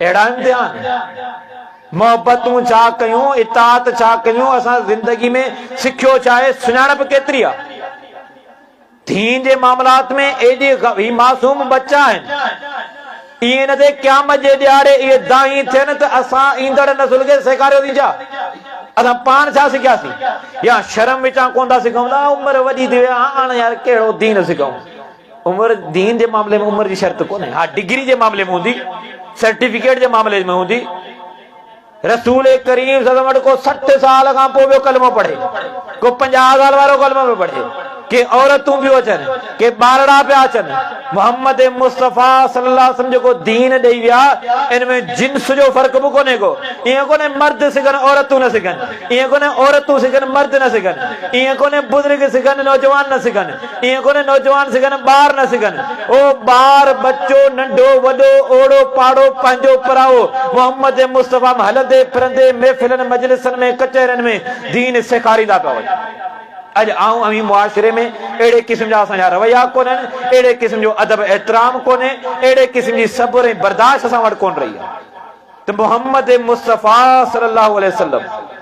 अहिड़ा इम्तिहान मोहबतूं छा कयूं इताअत छा कयूं असां ज़िंदगी में सिखियो छा आहे सुञाणप केतिरी आहे दीन जे मामलात में एडी ही मासूम बच्चा है इए न थे क़यामत जे ॾियारे इहे दाई थियनि त असां ईंदड़ नसुल खे सेखारियो थी छा असां पाण छा सिखियासीं या शर्म विचां कोन था सिखूं था उमिरि वॾी थी वई हाणे यार कहिड़ो दीन सिखूं उमिरि दीन जे मामले में उमिरि जी शर्त कोन्हे हा डिग्री जे मामले में हूंदी सर्टिफिकेट जे मामले में हूंदी रसूल करीम सल्लल्लाहु अलैहि वसल्लम को 60 साल खां पोइ ॿियो कलमो पढ़े को 50 साल वारो कलमो पियो पढ़े के औरतूं पियो अचनि के ॿारड़ा पिया अचनि मोहम्मद मुस्तफ़ा सल्लल्लाहु अलैहि वसल्लम जेको दीन ॾेई विया इन में जिन्स जो फ़र्क़ बि कोन्हे को ईअं कोन्हे मर्द सिखनि औरतूं न सिखनि ईअं कोन्हे औरतूं सिखनि मर्द न सिखनि ईअं कोन्हे बुज़ुर्ग सिखनि नौजवान न सिखनि ईअं कोन्हे नौजवान सिखनि ॿार न सिखनि ओ ॿार बच्चो नंढो वॾो ओड़ो पाड़ो पंहिंजो पराओ मोहम्मद मुस्तफ़ा में हलंदे फिरंदे महफ़िलनि मजलिसनि में कचहरियुनि में दीन सेखारींदा पिया वञनि अज आऊं अमी मुआशरे में एड़े किस्म जा असांजा रवैया कोन्हनि एड़े किस्म जो अदब एहतराम कोन्हे एड़े किस्म जी सब्र ऐं बर्दाश्त असां वटि कोन रही आहे त मोहम्मद मुस्तफ़ा सल्लल्लाहु अलैहि वसल्लम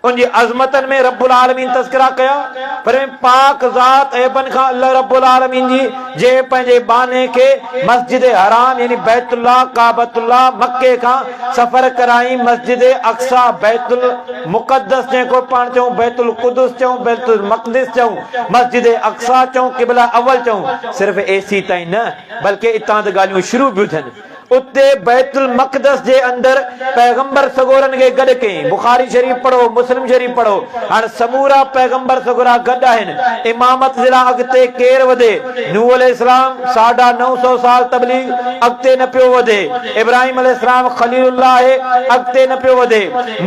उनजी अज़मतन में रब्बुल आलमीन तज़किरा कया पर पाक ज़ात ऐबन खां अल्लाह रब्बुल आलमीन जी जे पंहिंजे बाने के मस्जिद हराम यानी बैतुल्लाह काबतुल्लाह मक्के खां सफ़र कराई मस्जिद अक्सा बैतुल मुक़द्दस जेको पाण चऊं बैतुल कुदुस चऊं बैतुल मक़दिस चऊं मस्जिद अक्सा चऊं क़िबला अव्वल चऊं सिर्फ़ एसी ताईं न बल्कि इतां त ॻाल्हियूं शुरू बियूं थियनि उते बैतुल मक़दस जे अंदर पैगंबर सगोरन के गड कई बुखारी शरीफ पढ़ो मुस्लिम शरीफ पढ़ो हाणे समूरा पैगंबर सगोरा गड आहिनि इमामत जिला अॻिते केर वधे नूह अलैहिस्सलाम 950 साल तबलीग अॻिते न पियो वधे इब्राहिम अलैहिस्सलाम खलीलुल्लाह आहे अॻिते न पियो वधे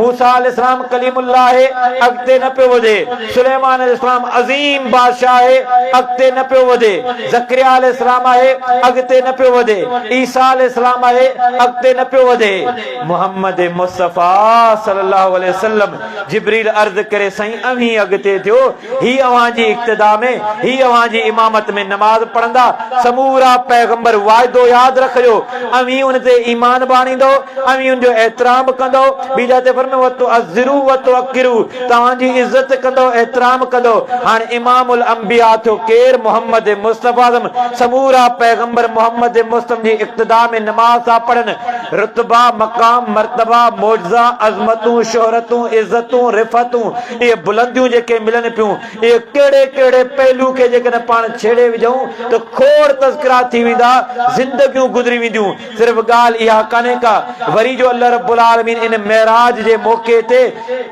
मूसा अलैहिस्सलाम कलीमुल्लाह आहे अॻिते न पियो वधे सुलेमान अलैहिस्सलाम अज़ीम बादशाह आहे अॻिते न पियो वधे ज़करिया अलैहिस्सलाम आहे अॻिते न पियो वधे ईसा अलैहिस्सलाम आहे अॻिते न पियो वधे मोहम्मद मुस्तफ़ा सल्लल्लाहु अलैहि वसल्लम जिब्रील अर्ज़ करे साईं अवी अॻिते थियो ही अवां जी इक्तिदा में ही अवां जी इमामत में नमाज पढ़ंदा समूरा पैगंबर वाइदो याद रखजो अवी उन ते ईमान बाणींदो अवी उन जो एहतराम कंदो ॿी जाते फरमे वतो अज़रू वतो अकिरू तव्हां जी इज़त कंदो एहतराम कंदो हाणे इमामुल अंबिया थियो केर मोहम्मद मुस्तफ़ा समूरा पैगंबर मोहम्मद मुस्तफ़ा जी इक्तिदा में नमाज सा पढ़न रुतबा मकाम मर्तबा मौजज़ा अज़मतूं शोहरतूं इज़तूं रिफ़तूं ये बुलंदियूं जेके मिलन पियूं ये केड़े केड़े पहलू के जेकॾहिं पाण छेड़े विझूं तो खोड़ तज़किरा थी वेंदा ज़िंदगियूं गुज़री वेंदियूं सिर्फ़ ॻाल्हि इहा कान्हे का वरी जो अल्लाह रब्बुल आलमीन इन मेराज जे मौके ते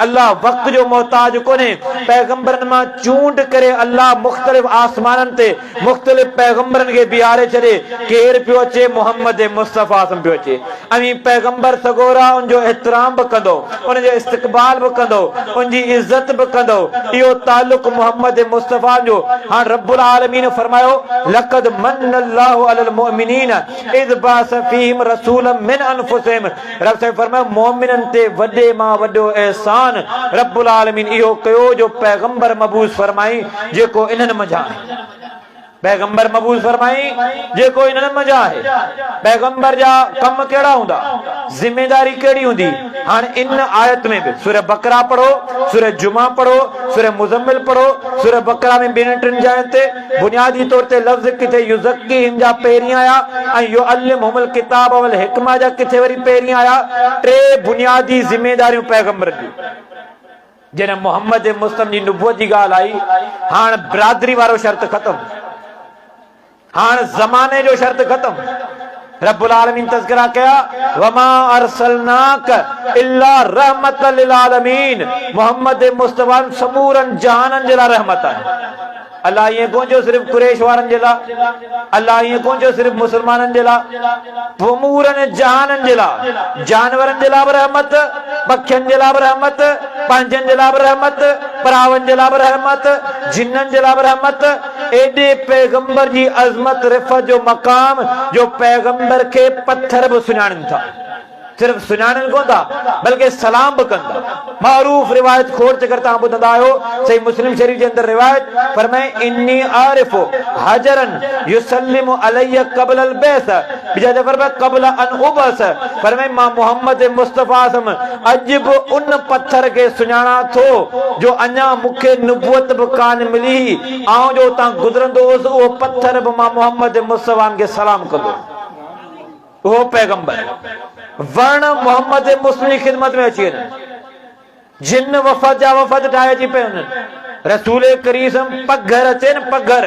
अल्लाह वक़्त जो मोहताज कोन्हे पैगंबरनि मां चूंड करे अल्लाह मुख़्तलिफ़ आसमाननि ते मुख़्तलिफ़ पैगंबरनि खे बीहारे छॾे केर पियो अचे मोहम्मद मुस्तफ़ा पियो अचे अमी पैगंबर सगोरा उनजो एहतराम भी कंदो उनजो इस्तक़बाल भी कंदो उनजी इज्जत भी कंदो इहो ताल्लुक मोहम्मद मुस्तफ़ा जो हां रब्बुल आलमीन फरमायो लक़द मन्नल्लाहु अलल मुमिनीन इज़ बास फीहिम रसूलन मिन अनफुसिहिम रब से फरमायो मोमिनन ते वॾे मां वॾो एहसान रब्बुल आलमीन इहो कयो जो पैगंबर मबूस फरमाई जेको इन्हनि मंझां पैगंबर मबूस फरमाई जेको इन्हनि मंझां आहे पैगंबर जा कम केड़ा हुंदा जिम्मेदारी केड़ी हुंदी हाणे इन आयत में भी सूरह बकरा पढ़ो सूरह जुमा पढ़ो सूरह मुज़म्मिल पढ़ो सूरह बकरा में ॿिनि टिनि जायुनि ते बुनियादी तौर ते लफ्ज़ किथे युज़क्कीहिम जा पहिरीं आया ऐं युअल्लिमुहुमुल किताब वल हिकमा जा किथे वरी पहिरीं आया टे बुनियादी जिम्मेदारियूं पैगंबर जूं जॾहिं मोहम्मद मुस्तफ़ा जी नुबुवत जी ॻाल्हि आई हाणे बिरादरी वारो शर्त ख़तम हाणे ज़माने जो शर्त खत्म रब्बुल आलमीन तज़किरा कया वमा अरसलनाक इल्ला रहमतल लिल आलमीन मोहम्मद मुस्तफ़ा समूरन जहानन जे लाइ रहमत आहे अल्लाह ये कोन जो सिर्फ कुरैश वारन जे लाइ अल्लाह ये कोन जो सिर्फ मुसलमानन जे लाइ समूरन जहानन जे लाइ जानवरन जे लाइ रहमत पखियन जे लाइ रहमत पंहिंजन जे लाइ रहमत परावन जे लाइ रहमत जिन्नन जे लाइ रहमत एडे पैगंबर जी अज़मत रिफ़त जो मकाम जो पैगंबर के पत्थर भी सुञाणनि था सिर्फ सुञाणनि कोन था बल्कि सलाम बि कनि था। मारूफ रिवायत खोड़ चकर तव्हां ॿुधंदा आहियो, सही मुस्लिम शरीफ जे अंदरि रिवायत फरमाए इन्नी आरिफु हजरन युसल्लिमु अलैया क़ब्ल अल बैस, बिजा दफ़ा फरमाए क़ब्ल अन उबस, फरमाए मां मोहम्मद मुस्तफ़ा सम अॼु बि उन पत्थर खे सुञाणा थो जो अञा मूंखे नुबुवत बि कान मिली ऐं जो तव्हां गुज़रंदो हुउसि उहो पत्थर बि मां मोहम्मद मुस्तफ़ा खे सलाम कंदो। वो पैगंबर वर्ण मोहम्मद मुस्लिम की खिदमत में अची वञनि, जिन वफ़द जा वफ़द ठाहे अची पिया वञनि, रसूल करीम पघर अचे न पघर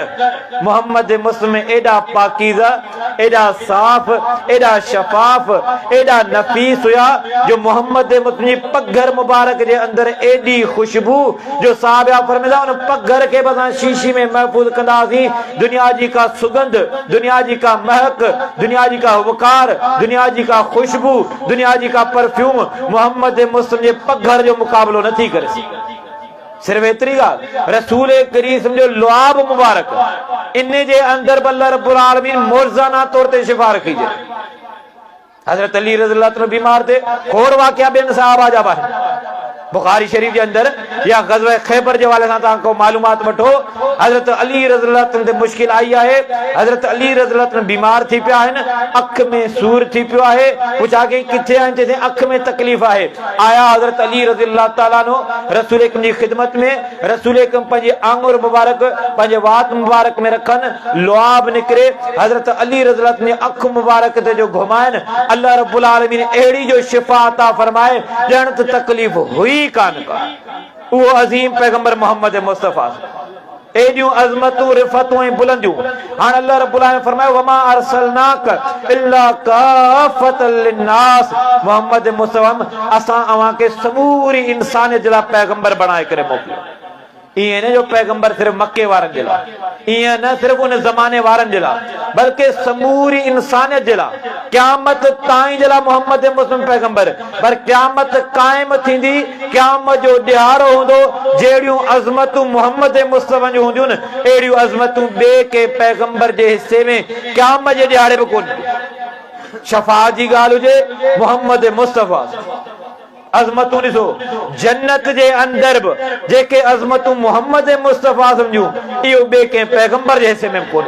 मोहम्मद मुस्लिम एडा पाकीज़ा एडा साफ एडा शफाफ एडा नफीस हुआ जो मोहम्मद मुस्लिम पघर मुबारक के अंदर एडी खुशबू जो साहबा फरमाया उन पघर के बस शीशी में महफूज कंदासीं। दुनिया जी का सुगंध, दुनिया जी का महक, दुनिया जी का वकार, दुनिया जी का खुशबू, दुनिया जी का परफ्यूम मोहम्मद मुस्लिम जे पघर जो मुकाबलो नहीं करे। सिर्फ एतरी ॻाल्हि रसूल करीम समझो लुआब मुबारक इन जे अंदर अल्लाह रब्बुल आलमीन मौजज़ाना तौर ते शिफा रखी है। हजरत अली रज़ियल्लाहु अन्हु बीमार थे, खोड़ वाक़या बेन सहाबा जा है बुखारी शरीफ के अंदर या ग़ज़वा खैबर के वाले से को मालूमात वठो। हजरत अली रज़ियल्लाहु अन्हु ते मुश्किल आई है, हजरत अली रज़ियल्लाहु अन्हु बीमार थी पिया आहिनि, अख में सूर थी पियो आहे, पुछा के किथे आहिनि, चए अख में तकलीफ़ है। आया हजरत अली रज़ियल्लाहु ताला अन्हु रसूल अकरम की खिदमत में, रसूल अकरम पंहिंजे आंगुर मुबारक पंहिंजे वात मुबारक में रखन, लुआब निकरे, हजरत अली रज़ियल्लाहु अन्हु अख मुबारक ते जो घुमाइन अल्लाह रब्बुल आलमीन एड़ी जो शिफा अता फरमाए ॼण त तकलीफ़ हुई कान का। वो अजीम पैगंबर मोहम्मद मुस्तफ़ा एडियूं अज़मतूं रिफ़तूं ऐं बुलंदियूं हाणे अल्लाह रब्बुल आलमीन फरमायो वमा अरसलनाक इल्ला काफ़तल लिन्नास, मोहम्मद मुस्तफ़ा असां अवां के समूरी इंसानियत जे लाइ पैगंबर बणाए करे मोकिलियो। इएं न जो पैगंबर सिर्फ मक्के वारनि जे लाइ, इएं न सिर्फ उन ज़माने वारनि जे लाइ, बल्कि समूरी इंसानियत जे लाइ, क़यामत ताईं जे लाइ मोहम्मद मुस्लिम पैगंबर। पर क़यामत क़ाइम थींदी, क़यामत जो ॾियारो हूंदो, जहिड़ियूं अज़मतूं मोहम्मद मुस्तफ़ा जूं हूंदियूं न अहिड़ियूं अज़मतूं ॿिए के पैगंबर जे हिस्से में क़यामत जे ॾियारे बि कोन। शफ़ाअत जी ॻाल्हि हुजे मोहम्मद मुस्तफ़ा अज़मतूं ॾिसो, जन्नत जे अंदर बि जेके अज़मतूं मोहम्मद मुस्तफ़ा समझूं इहो ॿिए कंहिं पैगंबर जे हिस्से में कोन।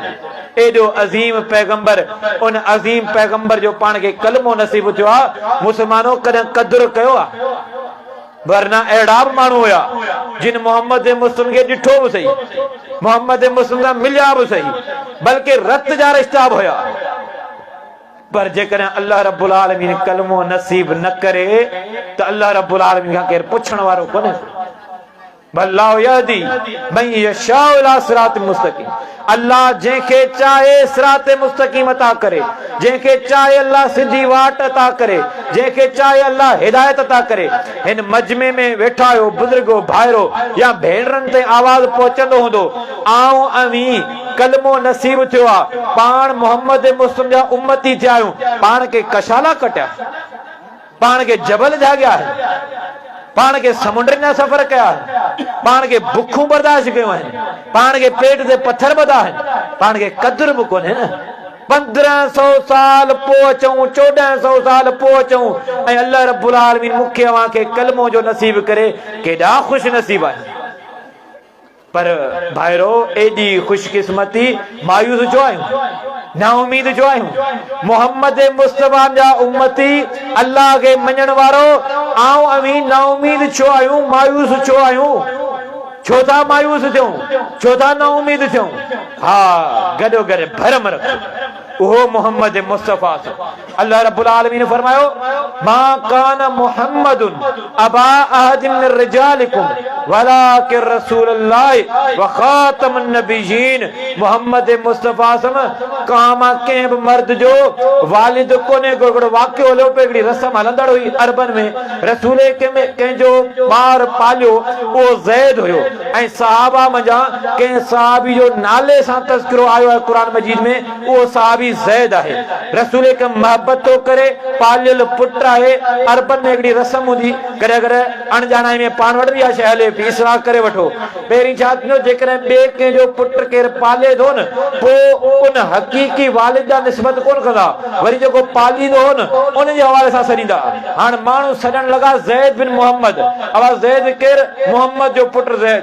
एडो अजीम पैगंबर, उन अजीम पैगंबर जो पाण खे कलमो नसीब थियो आहे। मुसलमानों कॾहिं क़दुरु कयो आहे? वरना अहिड़ा बि माण्हू हुया जिन मोहम्मद मुस्लिम खे ॾिठो बि सही, मोहम्मद मुस्लिम सां मिलिया बि सही, बल्कि रत जा रिश्ता बि हुया, पर जेकॾहिं अल्लाह रब्बुल आलमीन कलमो नसीब न करे त अल्लाह रब्बुल आलमीन खां केरु पुछण वारो कोन्हे। वल्लाहु यहदी मन यशाउ इला सिरात मुस्तकीम, अल्लाह जंहिंखे चाहे सिरात मुस्तकीम अता करे, जंहिंखे चाहे अल्लाह सिधी वाट अता करे, जंहिंखे चाहे अल्लाह हिदायत अता करे। हिन मजमे में वेठा आहियो बुज़ुर्गो भाइरो या भेनरनि ते आवाज़ पहुचंदो हूंदो, आऊं अवी कलमो नसीब थियो आहे, पाण मोहम्मद मुस्लिम जा उम्मती थिया आहियूं, पाण खे कशाला कटिया, पाण खे जबल जाॻिया है, पाण के समुंड जा सफर कया, पाण के बुखूं बर्दाश्त कयूं आहिनि, पाण के पेट ते पत्थर ॿधा आहिनि, पाण के क़दुरु बि कोन्हे न। 1500 साल पोइ अचूं, 1400 साल पोइ अचूं ऐं अल्लाह रब्बुल आलमीन मूंखे अवां खे कलमो जो नसीब करे, केॾा ख़ुशि नसीब आहे। पर भाइरो एडी खुशकिस्मती मायूस छो आहियूं, ना उम्मीद छो आहियूं? मोहम्मद मुस्तफ़ा जा उम्मती अल्लाह के मञण वारो आऊं अवी ना उम्मीद छो आहियूं, मायूस छो आहियूं? छो था मायूस थियूं, छो था ना उम्मीद थियूं? हा गॾो गॾु भरम रख वो मोहम्मद मुस्तफ़ा। अल्लाह रब्बुल आलमीन ने फरमायो मा कान मुहम्मदुन अबा अहदिन मिन रिजालिकुम वलाकिन रसूलुल्लाह व खातमुन नबिय्यीन। मोहम्मद मुस्तफ़ा सम कामा के मर्द जो वालिद कोने गोगड़ो वाक्य हलो पे हिकड़ी रस्म हलंदड़ हुई अरबन में, रसूल के में कंहिंजो ॿार पालियो वो ज़ैद हुयो ऐं सहाबा मंझा कंहिं सहाबी जो नाले सां तज़किरो आयो है कुरान मजीद में, वो सहाबी सहाबी ज़ैद है, रसूल के मोहब्बत तो करे, पालियल पुट है। अरबन में एकड़ी रस्म हुंदी, करे करे अणजाना में पान वठदी आ शहले फीसला करे वठो। पेरी छा थियो जेकरे बे के जो पुट केर पाले दो न, पो उन हकीकी वालिद दा निस्बत कोन कंदा, वरी जो पालींदो हो न उन जे हवाले सां सॾींदा। हाणे माण्हू सॾण लॻा ज़ैद बिन मोहम्मद, अवा ज़ैद केर? मोहम्मद जो पुट ज़ैद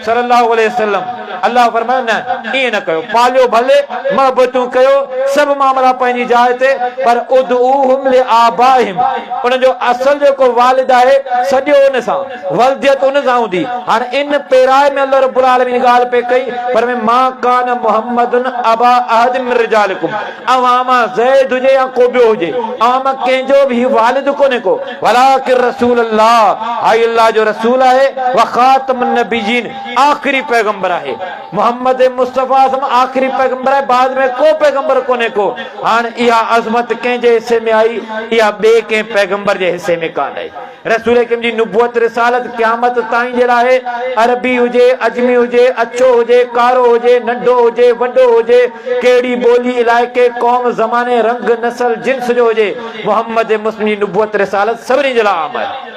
सल्लल्लाहु अलैहि वसल्लम। अल्लाह फरमायो न ईअं न कयो, पालियो भले, मोहब्बतूं कयो, सभु मामला पंहिंजी जाइ ते, पर उदऊहुम लिआबाहिम, उन जो असल जेको वालिद आहे सॼो उन सां वल्दियत उन सां हूंदी। हाणे इन पेराए में अल्लाह रब्बुल आलमीन ॻाल्हि पे कई, पर में मां कान मोहम्मदुन अबा अहद मिन रिजालिकुम, अवामा ज़ैद हुजे या को ॿियो हुजे, अवामा कंहिंजो बि वालिद कोन्हे को, वलाकिन रसूल अल्लाह, हाय अल्लाह जो रसूल आहे, व खातमुन नबिय्यीन, आखिरी पैगंबर आहे। मोहम्मद मुस्तफा आखिरी पैगंबर है, बाद में को पैगंबर कोने को। हाणे इहा अज़मत कंहिंजे हिस्से में आई, इहा ॿिए कंहिं पैगंबर जे हिस्से में कान आई। रसूल करीम जी नुबुवत रिसालत क़यामत ताईं जे लाइ, अरबी हुजे, अजमी हुजे, अछो हुजे, कारो हुजे, नंढो हुजे, वॾो हुजे, कहिड़ी ॿोली, इलाइक़े, क़ौम, ज़माने, रंग, नस्ल, जिन्स जो हुजे, मोहम्मद मुस्लिम जी नुबुवत रिसालत सभिनी जे लाइ आम आहे।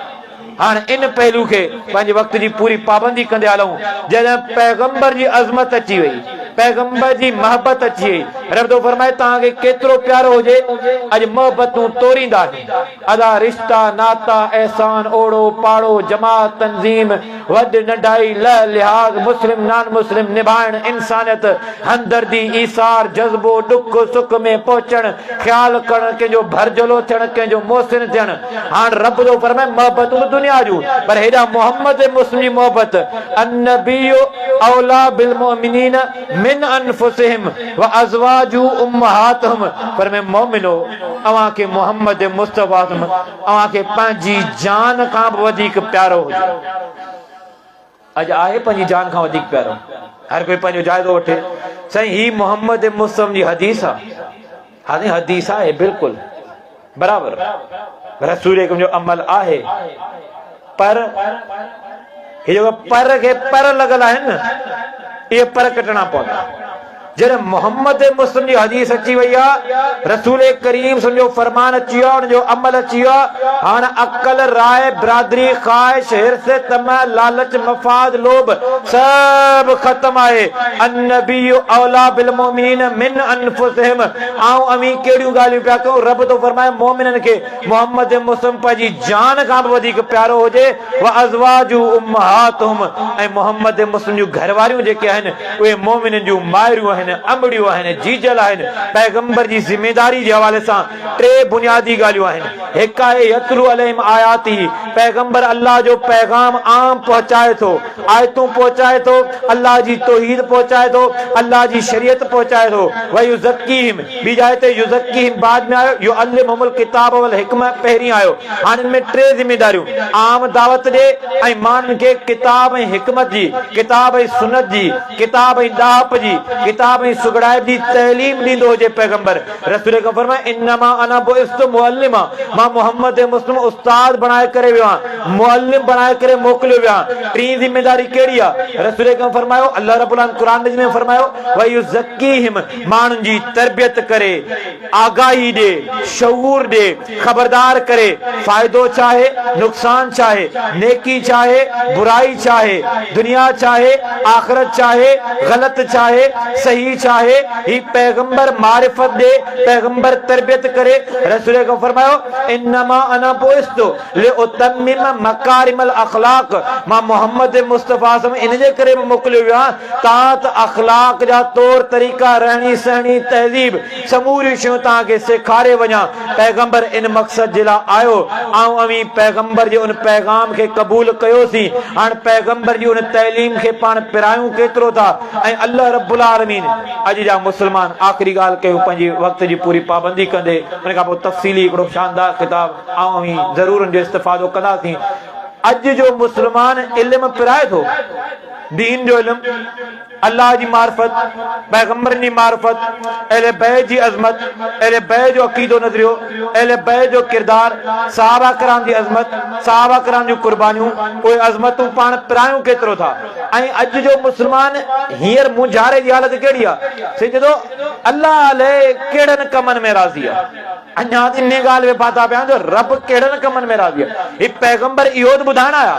हाणे इन पहलू के पंहिंजे वक्त जी पूरी पाबंदी कंदे हलूं। जॾहिं पैगंबर जी अज़मत अची वई, पैगंबर जी मोहब्बत अची वई, रब तो फरमाए तव्हांखे केतिरो प्यारो हुजे, अॼु मोहब्बतूं तोरींदा, अदा रिश्ता, नाता, एहसान, ओड़ो पाड़ो, जमात, तंज़ीम, वॾ नंढाई, लह लिहाज़, मुस्लिम नान मुस्लिम निभाइण, इंसानियत, हमदर्दी, ईसार, जज़्बो, ॾुख सुख में पहुचण, ख़्याल करणु, कंहिंजो भरजलो थियणु, कंहिंजो मोहसिन थियणु। हाणे रब तो फरमाए मोहब्बतूं दुनिया जूं, पर हेॾा मोहम्मद मुस्लिम जी मोहब्बत, अन्नबिय्यु औला बिल मोमिनीन मिन अनफुसिहिम व अज़वाजु उम्महातुहुम, पर मैं मोमिनो अवां के मोहम्मद मुस्तफा अवां के पंहिंजी जान खां बि वधीक प्यारो हुजे। अॼु आहे पंहिंजी जान खां वधीक प्यारो, हर कोई पंहिंजो जाइज़ो वठे। साईं ही मोहम्मद मुस्तफा जी हदीस आहे, हाणे हदीस आहे बिल्कुलु बराबर, रसूल जो अमल आहे, पर ये जो पर के पर लगल है न, ये पर कटना पौधा। जॾहिं मोहम्मद मुस्लिम जी हदीस अची वई आहे, रसूल करीम समझो फरमान अची वियो, उन जो अमल अची वियो। हाणे अकल, राय, बिरादरी, ख़्वाहिश, हिर्स, तमा, लालच, मफाद, लोभ सब खत्म आहे। अन्नबिय्यु औला बिल मोमिनीन मिन अनफुसिहिम, आऊं अमी केड़ियूं ॻाल्हियूं पिया कयूं। रब तो फरमाए मोमिनन खे मोहम्मद मुस्लिम पंहिंजी जान खां बि वधीक प्यारो हुजे। व अज़वाजु उम्महातुहुम, ऐं मोहम्मद मुस्लिम जूं घरवारियूं जेके आहिनि उहे मोमिनन जूं मायरियूं आहिनि, अमड़ियूं आहिनि, जीजल आहिनि। पैगंबर जी ज़िम्मेदारी जे हवाले सां टे बुनियादी ॻाल्हियूं आहिनि। हिकु आहे यतलू अलैहिम आयाती, पैगंबर अल्लाह जो पैगाम आम पहुचाए थो, आयतूं पहुचाए थो, अल्लाह जी तौहीद पहुचाए थो, अल्लाह जी शरीयत पहुचाए थो। व युज़क्कीहिम, ॿी जाइ ते युज़क्कीहिम बाद में आयो, युअल्लिमुहुमुल किताब वल हिकमा पहिरीं आयो। हाणे में टे ज़िम्मेदारियूं, आम दावत ॾे ऐं माण्हुनि खे किताब ऐं हिकमत जी, किताब ऐं सुन्नत जी, किताब ऐं ॾाहप जी, किताब ऐं सुगड़ाइब जी तैलीम ॾींदो हुजे पैगंबर। रसूल का फरमाए इन्नमा अना बुइस्तु मुअल्लिमा, मां मोहम्मद मुस्लिम उस्ताद बणाए करे वियो आहियां, मुअल्लिम बणाए करे मोकिलियो वियो आहियां। टी ज़िम्मेदारी कहिड़ी आहे? रसूल का फरमायो, अल्लाह रब्बुल आलमीन क़ुरान में फरमायो व युज़क्कीहिम, माण्हुनि जी तरबियत करे, आगाही ॾे, शऊर ॾे, ख़बरदार करे, फ़ाइदो चाहे, नुक़सान चाहे, नेकी चाहे, बुराई चाहे, दुनिया चाहे, आखिरत चाहे, गलत चाहे, सही चाहे, ही पैगंबर मारिफत दे, पैगंबर तरबियत करे। रसूल को फरमायो इन्नमा अना बुइस्तु लिउतम्मिम मकारिमल अखलाक, मां मोहम्मद मुस्तफा सम इन जे करे मोकिलियो वियो आहियां तात अखलाक जा तौर तरीक़ा, रहणी सहणी, तहज़ीब समूरी शयूं तव्हांखे सेखारे वञा। पैगंबर इन मक़सद जे लाइ आयो, ऐं अवी पैगंबर जे उन पैगाम खे क़बूल कयोसीं। हाणे पैगंबर जी उन तैलीम खे पाण पिरायूं केतिरो था। ऐं अल्लाह रब्बुल आलमीन अॼु जा मुस्लमान, आख़िरी ॻाल्हि कयूं पंहिंजी वक़्त जी पूरी पाबंदी कंदे, उन खां पोइ तफ़सीली हिकिड़ो शानदार किताब ऐं ज़रूर उन जो इस्तिफ़ादो कंदासीं। अॼु जो मुस्लमान इल्म पिराए थो, दीन जो इल्म, अल्लाह जी मार्फत, पैगंबर जी मार्फत, अहले बैत जी अजमत, अहले बैत जो अकीदो नजरियो, अहले बैत जो किरदार, सहाबा कराम जी अजमत, सहाबा कराम जी कुर्बानियों, कोई अजमतूं पाण पिरायूं केतिरो था। ऐं अॼु जो मुस्लमान हींअर मुंझारे जी हालत कहिड़ी आहे से जदो अल्लाह अलाए कहिड़नि कमनि में राज़ी आहे। अञा इन ॻाल्हि में बाता पिया जो रब कहिड़नि कमनि में राज़ी आहे। ही पैगंबर इहो त ॿुधाइण आया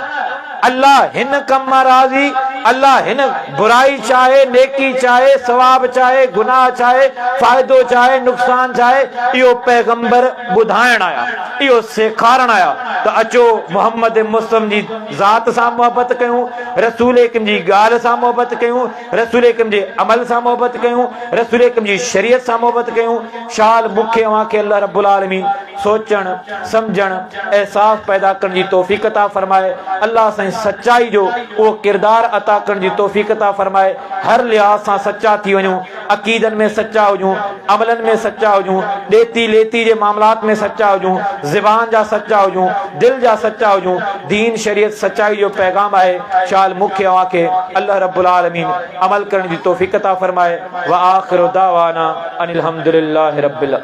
अल्लाह हिन कम मां राज़ी, अल्लाह हिन बुराई चाहे, नेकी चाहे, सवाब चाहे, गुनाह चाहे, फ़ाइदो चाहे, नुक़सान चाहे, इहो पैगंबर ॿुधाइण आया, इहो सेखारण आया त अचो मोहम्मद मुस्तफ़ा जी ज़ात सां मोहबत कयूं, रसूल अकरम जी ॻाल्हि सां मोहबत कयूं, रसूल अकरम जे अमल सां मोहबत कयूं, रसूल अकरम जी शरीयत सां मोहबत कयूं। शाल मूंखे अव्हांखे अल्लाह रब्बुल आलमीन सोचण, समझण, एहसास पैदा करण जी तौफ़ीक़ अता फरमाए। अल्लाह साईं सच्चाई जो वो किरदार अता करण जी तौफ़ीक़ अता फरमाए। हर लिहाज सां सच्चा थी वञूं, अक़ीदनि में सच्चा हुजूं, अमलनि में सच्चा हुजूं, ॾेती लेती जे मामलात में सच्चा हुजूं, ज़बान जा सच्चा हुजूं, दिल जा सच्चा हुजूं। दीन शरीयत सच्चाई जो पैगाम आहे। शाल मूंखे अव्हांखे अल्लाह रब्बुल आलमीन अमल करण जी तौफ़ीक़ अता फरमाए। व आख़िरु दावाना अनिल हम्दुलिल्लाहि रब्बिल